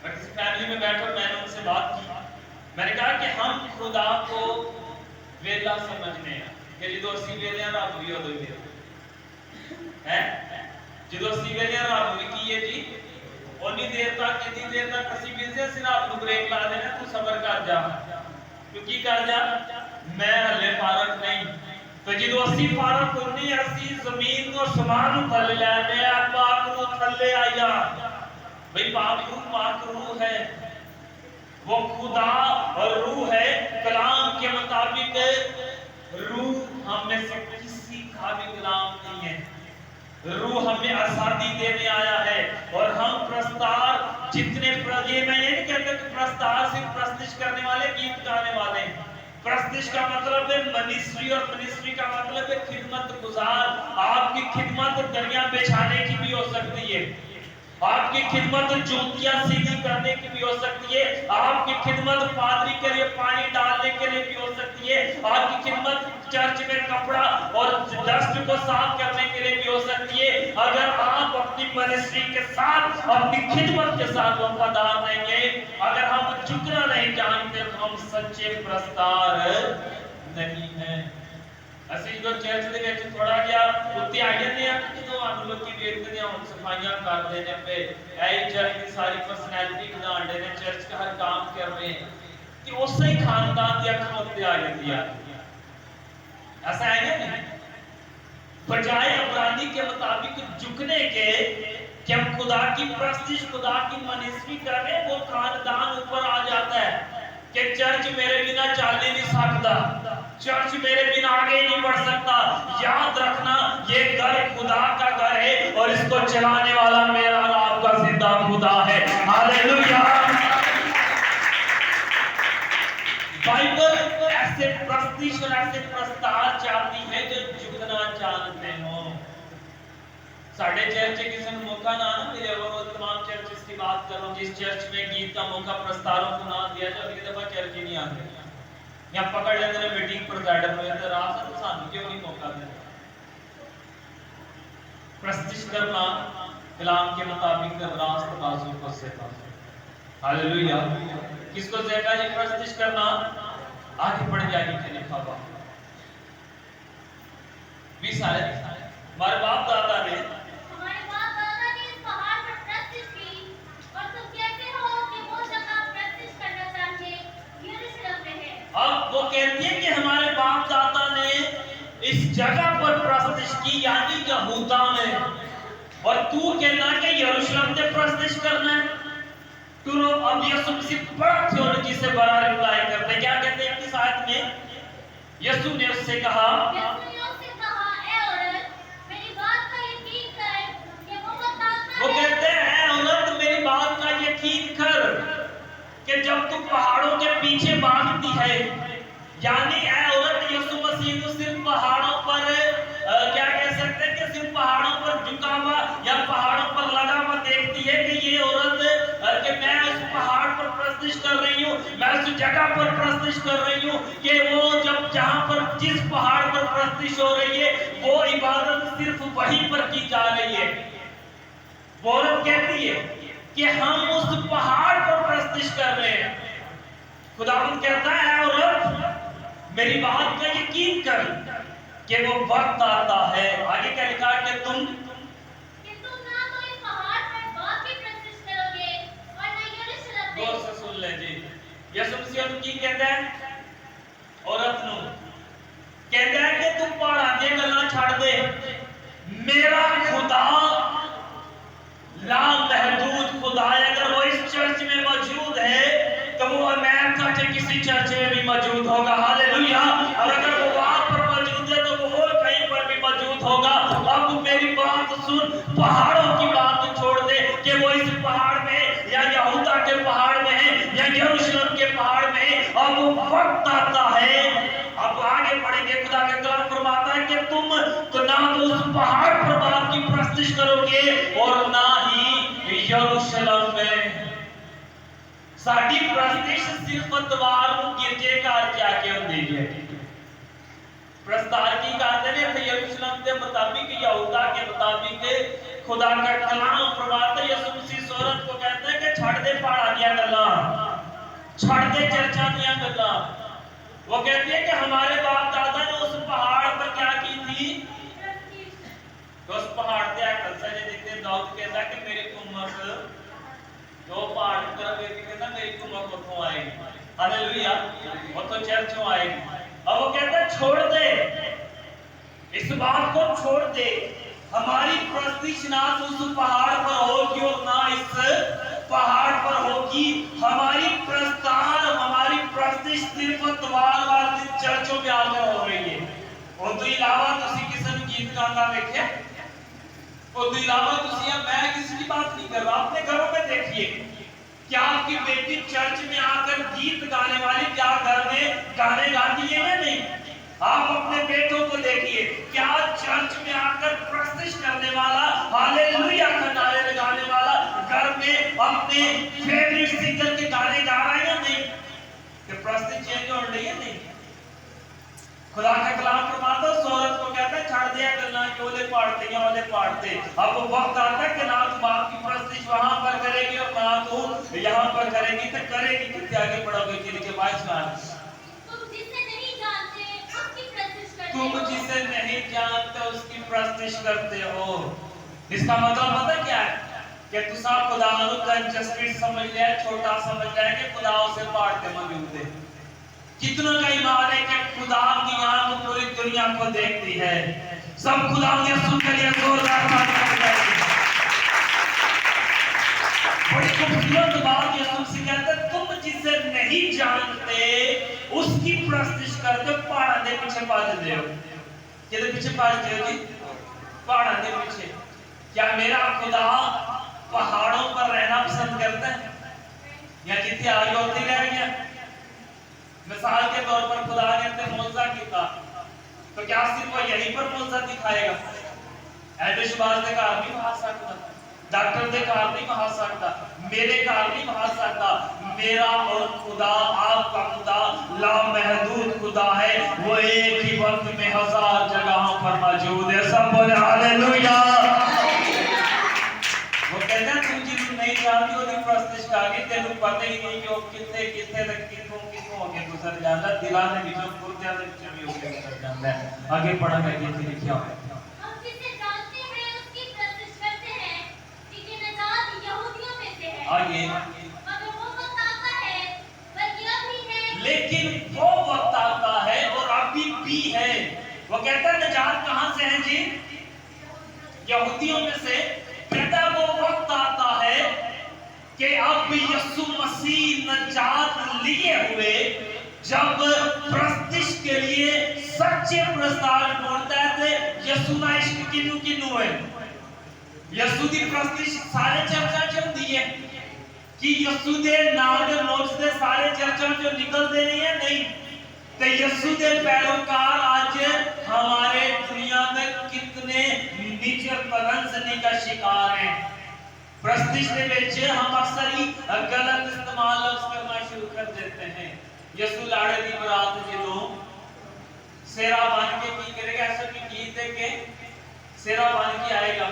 किसी फैमिली में बैठकर मैंने उनसे बात की, मैंने कहा कि हम खुदा को वेला समझने कि जो ਅਸੀਂ ਵੇਲੇ ਰੱਬ ਵੀ ਉਦੋਂ ਹੀ ਹੈ ਜਦੋਂ ਅਸੀਂ ਵੇਲੇ ਰੱਬ ਵੀ ਕੀ ਹੈ ਜੀ, ਉਨੀ ਦੇਰ ਤੱਕ ਜਿੰਨੀ ਦੇਰ ਤੱਕ ਅਸੀਂ ਬਿਜ਼ਨਸ ਰੱਬ ਨੂੰ ਬ੍ਰੇਕ ਲਾ ਦੇਣਾ, ਤੂੰ ਸਬਰ ਕਰ ਜਾ, ਤੂੰ ਕੀ ਕਰ ਜਾ, मैं हले फारग नहीं। तो जो असी फारग होनी, असी जमीन को समान थल लैने, पाक को थले आया। भाई पाक रूह है, वो खुदा और रूह है। कलाम के मुताबिक रूह हम में से किसी का भी गुलाम नहीं है। रूह हमें आजादी देने आया है, और हम प्रस्तार जितने ये मैं ये नहीं कहता कि प्रस्तार सिर्फ प्रस्तिश करने वाले, गीत गाने वाले। प्रस्तिश का मतलब है मिनिस्ट्री, और मिनिस्ट्री का मतलब है खिदमत गुजार। आपकी खिदमत दरिया बिछाने की भी हो सकती है, आपकी खिदमत जूतियां सीधी करने की भी हो सकती है, आपकी खिदमत पादरी के लिए पानी डालने के लिए भी हो सकती है, आपकी खिदमत चर्च में कपड़ा और डस्ट को साफ करने के लिए भी हो सकती है। अगर आप अपनी मिनिस्ट्री के साथ, अपनी खिदमत के साथ वफादार रहेंगे, अगर हम झुकना नहीं जानते, तो हम सच्चे प्रस्तार नहीं हैं। ਅਸੀਂ ਜਦੋਂ ਚਰਚ ਦੇ ਵਿੱਚ ਥੋੜਾ ਜਿਹਾ ਉੱਤੇ ਆ ਜਾਂਦੇ ਆ, ਜਦੋਂ ਸਾਨੂੰ ਲੋਕੀ ਵੇਖਦੇ ਆ ਹੁਣ ਸਫਾਈਆਂ ਕਰਦੇ ਨੇ ਪਏ, ਐ ਚਰਚ ਦੀ ਸਾਰੀ ਪਰਸਨੈਲਿਟੀ ਬਣਾਉਂਦੇ ਨੇ, ਚਰਚ ਦਾ ਹਰ ਕੰਮ ਕਰ ਰਹੇ हैं, कि ਉਸੇ ਹੀ ਖਾਨਦਾਨ ਦੀ ਅੱਖਾਂ ਉੱਤੇ ਆ ਜਾਂਦੀ ਆ। ऐसा है ना, बजाय अब्रानी के मुताबिक झुकने के कि हम खुदा की प्रस्तिश, खुदा की मिनिस्ट्री कर रहे हैं, वो खानदान ऊपर आ जाता है कि चर्च मेरे बिना चल ही नहीं सकता, चर्च मेरे बिना आगे ही नहीं बढ़ सकता। याद रखना, ये घर खुदा का घर है, और इसको चलाने वाला मेरा और आपका जिंदा खुदा है। हालेलुया। ایسے پرستش اور ایسے پرستار چاہتی ہے جو جھکنا جانتے ہوں. ساڑھے چرچ کسی نے موقع نہ آنا میرے وہ تمام چرچز کی بات کر رہا ہوں جس چرچ میں گیت کا موقع پرستاروں کو نہ دیا جائے اگلی دفعہ چرچ ہی نہیں آتے یا پکڑ لیتے ہیں میٹنگ پر زیادہ ہوئے تو راہ سے تو سانو کیوں نہیں موقع دے. پرستش کرنا کلام کے مطابق راست بازو کو سے بازو. ہاللویا. کس کو دیکھا جی پرستش کرنا آگے بڑھ جائے گی کہ لکھا ہوا 20 آیت ہمارے باپ دادا نے اس پہاڑ پر پرستش کی اور تم کہتے ہو کہ وہ جگہ پرستش کرنا چاہیے یروشلم میں ہے. اب وہ کہتی ہے کہ ہمارے باپ دادا نے اس جگہ پر پرستش کی یعنی یہودا میں اور تو کہنا کہ یروشلم میں پرستش کرنا ہے. تو اب یسوع مسیح بڑا تھیولوجی سے بڑا رپلائی کرتے کیا کہتے ہیں اس آیت میں یسوع نے اس سے کہا وہ کہتے ہیں اے عورت میری بات کا یقین کر کہ جب تو پہاڑوں کے پیچھے بھاگتی ہے یعنی اے عورت یسوع مسیح کو صرف پہاڑوں پر کیا کہہ سکتے ہیں کہ صرف پہاڑوں پر جھکا ہوا یا پہاڑوں پر لگا ہوا دیکھتی ہے کہ یہ عورت کہ میں اس پہاڑ پر پرستش کر رہی ہوں میں اس جگہ پر پرستش کر رہی ہوں کہ وہ جب جہاں پر جس پہاڑ پر پرستش ہو رہی ہے وہ عبادت صرف وہیں پر کی جا رہی ہے. وہ عورت کہتی ہے کہ ہم اس پہاڑ پر پرستش کر رہے ہیں. خداوند کہتا ہے اے عورت میری بات کا یقین کر کہ وہ وقت آتا ہے. آگے کیا لکھا ہے کہ تم نہ تو اس پہاڑ پر باپ کی پرستش کرو گے اور نہ یروشلم میں. غور سے سن لیں جی یسوع مسیح نے کی کہتا ہے عورت نو کہتا ہے کہ تم پہاڑاں دی گلاں چھڑ دے میرا خدا لا محدود خدا ہے. اگر وہ اس چرچ میں موجود ہے تو وہ امریکہ کے کسی چرچ میں بھی موجود ہوگا. ہاللویا. اور اگر وہ وہاں پر موجود ہے تو وہ اور کہیں پر بھی موجود ہوگا. اب میری بات سن پہاڑوں کی بات چھوڑ دے کہ وہ اس پہاڑ میں یا یہودا کے پہاڑ میں ہے یا یروشلم کے پہاڑ میں ہے. اب وہ وقت آتا ہے اب آگے بڑھیں گے. خدا کا کلام فرماتا ہے کہ تم تو نہ تو اس پہاڑ پر باپ کی پرستش کرو گے اور نہ ہی یروشلم میں. ساڈی پرستش صرف اتوار کو گرجے گھر جا کے ہوندی ہے. پرستار کی کہتے ہیں کہ یروشلم کے مطابق یہودا کے مطابق خدا کا کلام فرماتا ہے یسوع مسیح عورت کو کہتا ہے کہ چھڑ دے پہاڑاں دیاں گلاں چھڑ دے چرچاں دیاں گلاں. وہ کہتے ہیں کہ ہمارے باپ دادا نے اس پہاڑ پر کیا کی تھی تو اس پہاڑ تے اکل سے دیکھتے داؤد کہتا ہے کہ میری امت جو پہاڑ کی طرف دیکھتے کہتا میری امت کتھوں آئے گی. ہاللویا. وہ تو چرچوں آئے گی. اب وہ کہتا ہے چھوڑ دے اس بات کو چھوڑ دے ہماری پرستش نہ اس پہاڑ پر ہوگی اور نہ اس پہاڑ پر ہوگی. ہماری پرستار ہماری پرستش صرف اتوار والے دن چرچوں میں آ کر ہو رہی ہے. اور تو علاوہ تسی کسی نے گیت گانا دیکھے اور تو علاوہ تسی میں کسی کی بات نہیں کر رہا اپنے گھروں میں دیکھیے کیا آپ کی بیٹی چرچ میں آ کر گیت گانے والی کیا گھر میں گانے گاتی ہے یا نہیں. آپ اپنے بیٹوں کو دیکھیے کیا چرچ میں آ کر پرستش کرنے والا ہاللویا کا نعرے لگانے والا گھر میں اپنے فیوریٹ سنگر کے گانے گا رہا ہے یا نہیں. کہ پرستش چینج ہو رہی ہے نہیں. خدا کا کلام فرماتا ہے عورت کو کہتا ہے چھڑ دیا گلاں کہ اولے پاڑتے یا اولے پاڑتے. اب وہ وقت آتا ہے کہ نہ تو باپ کی پرستش وہاں پر کرے گی اور نہ تو یہاں پر کرے گی. تو کرے گی کتنے آگے بڑھو گے چلی کے 22 میں تم جسے نہیں جانتے اس کی پرستش کرتے ہو. اس کا مطلب پتہ کیا ہے کہ تسا خدا کو کنجسٹڈ سمجھ لیا چھوٹا سمجھ لیا کہ خدا اسے پاڑتے موجود ہے. کتنوں کا ایمان ہے کہ خدا کی آنکھ پوری دنیا کو دیکھتی ہے. سب خدا کے سن کے لیے زوردار تالی بجائیں. بڑی خوبصورت بات یسوع سے کہتا ہے تم جسے نہیں جانتے اس کی پرستش کرتے پہاڑاں دے پیچھے بھاجدے ہو. کدے پیچھے بھاجدے ہو جی؟ پہاڑاں دے پیچھے. کیا میرا خدا پہاڑوں پر رہنا پسند کرتا ہے یا جتنے آگے ہوتی رہ گیا؟ مثال کے طور پر خدا نے تے موجزہ کیتا تو کیا صرف وہ یہیں پر موجزہ دکھائے گا؟ ایڈش باز دے کار نہیں بہا سکتا، ڈاکٹر دے کار نہیں بہا سکتا، میرے کار نہیں بہا سکتا. میرا اور خدا، آپ کا خدا لامحدود خدا ہے. وہ ایک ہی وقت میں 1000 جگہوں پر موجود ہے. سب بولے ہالےلویا. وہ کہتے ہیں تم جن نہیں جانتی وہ نہیں پرستش کاری تینوں پتہ ہی نہیں کہ وہ کتنے تک کتوں ہو کے گزر جاتا ہے. دلانے بچوں پردیاں دے بچوں بھی ہو کے گزر جاتا ہے. آگے پڑھا میں یہ تھی لکھیا ہوا ہے. ہم جسے جانتے ہیں اس کی پرستش کرتے ہیں کیونکہ نجات یہودیوں میں سے ہے. آگے مگر وہ وقت آتا ہے بلکہ اب ہی ہے، لیکن وہ وقت آتا ہے اور ابھی بھی ہے. وہ کہتا ہے نجات کہاں سے ہے جی؟ یہودیوں میں سے. کہتا ہے وہ وقت آتا ہے کہ اب یسوع مسیح نجات لیے ہوئے جب پرستش کے لیے سچے پرستار ڈھونڈتا ہے تو یسوع نا عشق کنو ہے. یسوع دی پرستش سارے چرچا چل دی ہے کہ یسوع دے نال دے موجزے سارے چرچا جو نکل دے نہیں ہے نہیں. تے یسوع دے پیروکار آج ہمارے دنیا میں کتنے نیچر پرنسنی کا شکار ہیں. پرستش دے وچ ہم اکثر ہی غلط استعمال لفظ کرنا شروع کر دیتے ہیں. یسوع لاڑے دی برات جدوں سیرا بن کے کی کرے گا، ایسا بھی گیت ہے کہ سیرا بن کے آئے گا.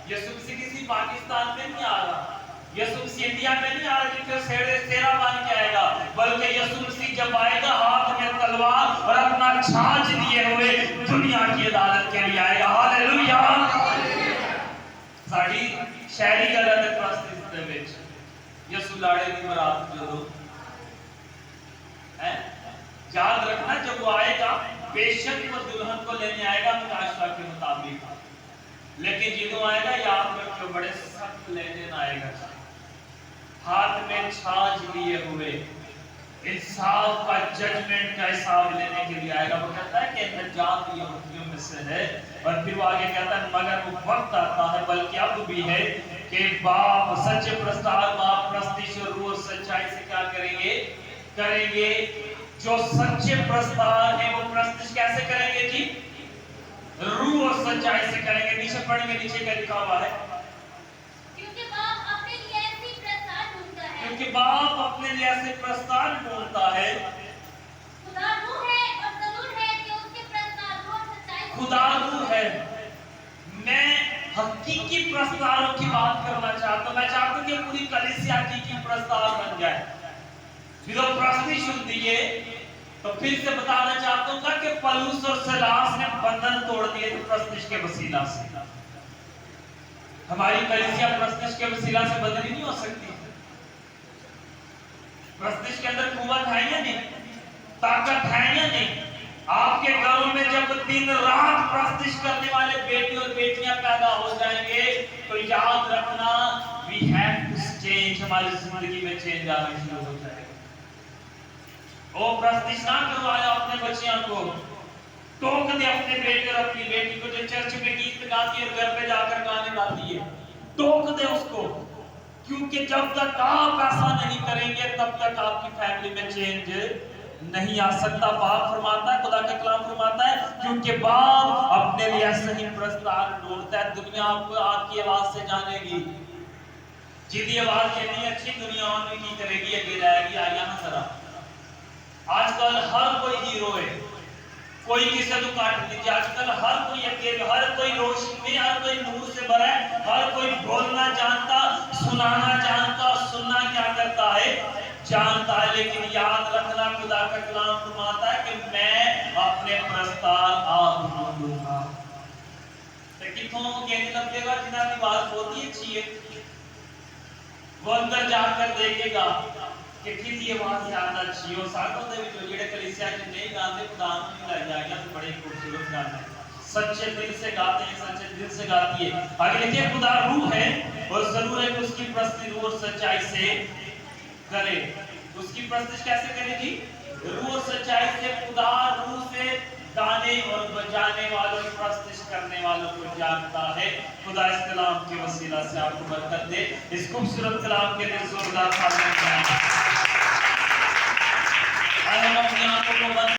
یسوع کسی پاکستان میں نہیں آ رہا، یسوع مسیح انڈیا میں نہیں آ رہا جتنے سیرا بن کے آئے گا، بلکہ یسوع مسیح جب آئے گا ہاتھ میں تلوار اور اپنا چھاج لیے ہوئے دنیا کی عدالت کے لیے آئے گا. ہالےلویا. ساڑی شہری کا رد پرستش دے وچ یسوع لاڑے دی برات جدوں یاد رکھنا جب وہ آئے گا بے شک وہ دلہن کو لینے آئے گا مکاشفہ کے مطابق، لیکن جدوں آئے گا یاد رکھو بڑے سخت لینے آئے گا. ہاتھ میں چھاج لیے ہوئے انصاف کا ججمنٹ کا حساب لینے کے لیے آئے گا. وہ کہتا ہے کہ نجات یہودیوں میں سے ہے. اور پھر وہ آگے کہتا ہے مگر وہ وقت آتا ہے بلکہ اب بھی ہے کہ باپ سچے پرستار باپ پرستش اور روح اور سچائی سے کیا کریں گے. جو سچے پرستار ہیں وہ پرستش کیسے کریں گے جی؟ روح اور سچائی سے کریں گے. نیچے پڑھیں گے، نیچے کا لکھا ہوا ہے کیونکہ باپ اپنے لیے ایسی پرستار ڈھونڈتا ہے. کیونکہ باپ اپنے لیے ایسے پرستار ڈھونڈتا ہے. خدا روح ہے اور ضرور ہے کہ اس کے پرستار روح اور سچائی سے. خدا روح ہے. میں حقیقی پرستاروں کی بات کرنا چاہتا ہوں. میں چاہتا ہوں کہ پوری کلیسیا حقیقی پرستار بن جائے. جو پرستش ہوتی ہے تو پھر سے بتانا چاہتا ہوں کہ پلوس اور سلاس نے بندھن توڑ دیے تھے پرستش کے وسیلہ سے. ہماری کلیسیا پرستش کے وسیلہ سے بدلی نہیں ہو سکتی. پرستش کے اندر قوت ہے یا نہیں، طاقت ہے یا نہیں. آپ کے گھروں میں جب دن رات پرستش کرنے والے بیٹے اور بیٹیاں پیدا ہو جائیں گے تو یاد رکھنا we have to change. ہماری زندگی میں چینج آنا شروع ہو جائے گا. وہ پرستش نہ کروایا اپنے بچیاں کو، ٹوک دے اپنے بیٹے اور اپنی بیٹی کو جو چرچ میں گیت گاتی ہے اور گھر پہ جا کر گانے گاتی ہے، ٹوک دے اس کو. کیونکہ جب تک آپ ایسا نہیں کریں گے تب تک آپ کی فیملی میں چینج نہیں آ سکتا. باپ فرماتا ہے، خدا کا کلام فرماتا ہے کیونکہ باپ اپنے لیے ایسے ہی پرستار ڈھونڈتا ہے. دنیا آپ کی آواز سے جانے گی. جدی آواز یہ نہیں اچھی دنیا ان کی کرے گی، اگے جائے گی. آئیے نا ذرا، آج کل ہر کوئی ہیرو ہے، کوئی کسی تو کاٹ نہیں. آج کل ہر کوئی اکیلے، ہر کوئی روشنی میں، ہر کوئی نور سے بھرا ہے. ہر کوئی بولنا جانتا، سنانا جانتا، سننا کیا کرتا ہے جانتا ہے. لیکن یاد رکھنا خدا کا کلام فرماتا ہے کہ میں اپنے پرستار آپ ڈھونڈوں گا. کتوں کہنے لگے گا جنہاں کی بات بہت ہی اچھی ہے، وہ اندر جا کر دیکھے گا کہ کسی آواز زیادہ اچھی ہو. ساتھوں دے وچ جڑے کلیسیا وچ نہیں گاتے خدا نوں لے جائے گا تو بڑے خوبصورت گانے سچے دل سے گاتے ہیں، سچے دل سے گاتی ہے. آگے لکھے خدا روح ہے اور ضرور ہے کہ اس کی پرستی روح اور سچائی سے کرے. اس کی پرستش کیسے کرے گی؟ روح اور سچائی سے. خدا روح سے گانے اور بجانے والوں، پرستش کرنے والوں کو جانتا ہے. خدا اس کلام کے وسیلہ سے آپ کو برکت دے. اس خوبصورت کلام کے لیے زوردار تعریف کریں. ہم اپنی बातों को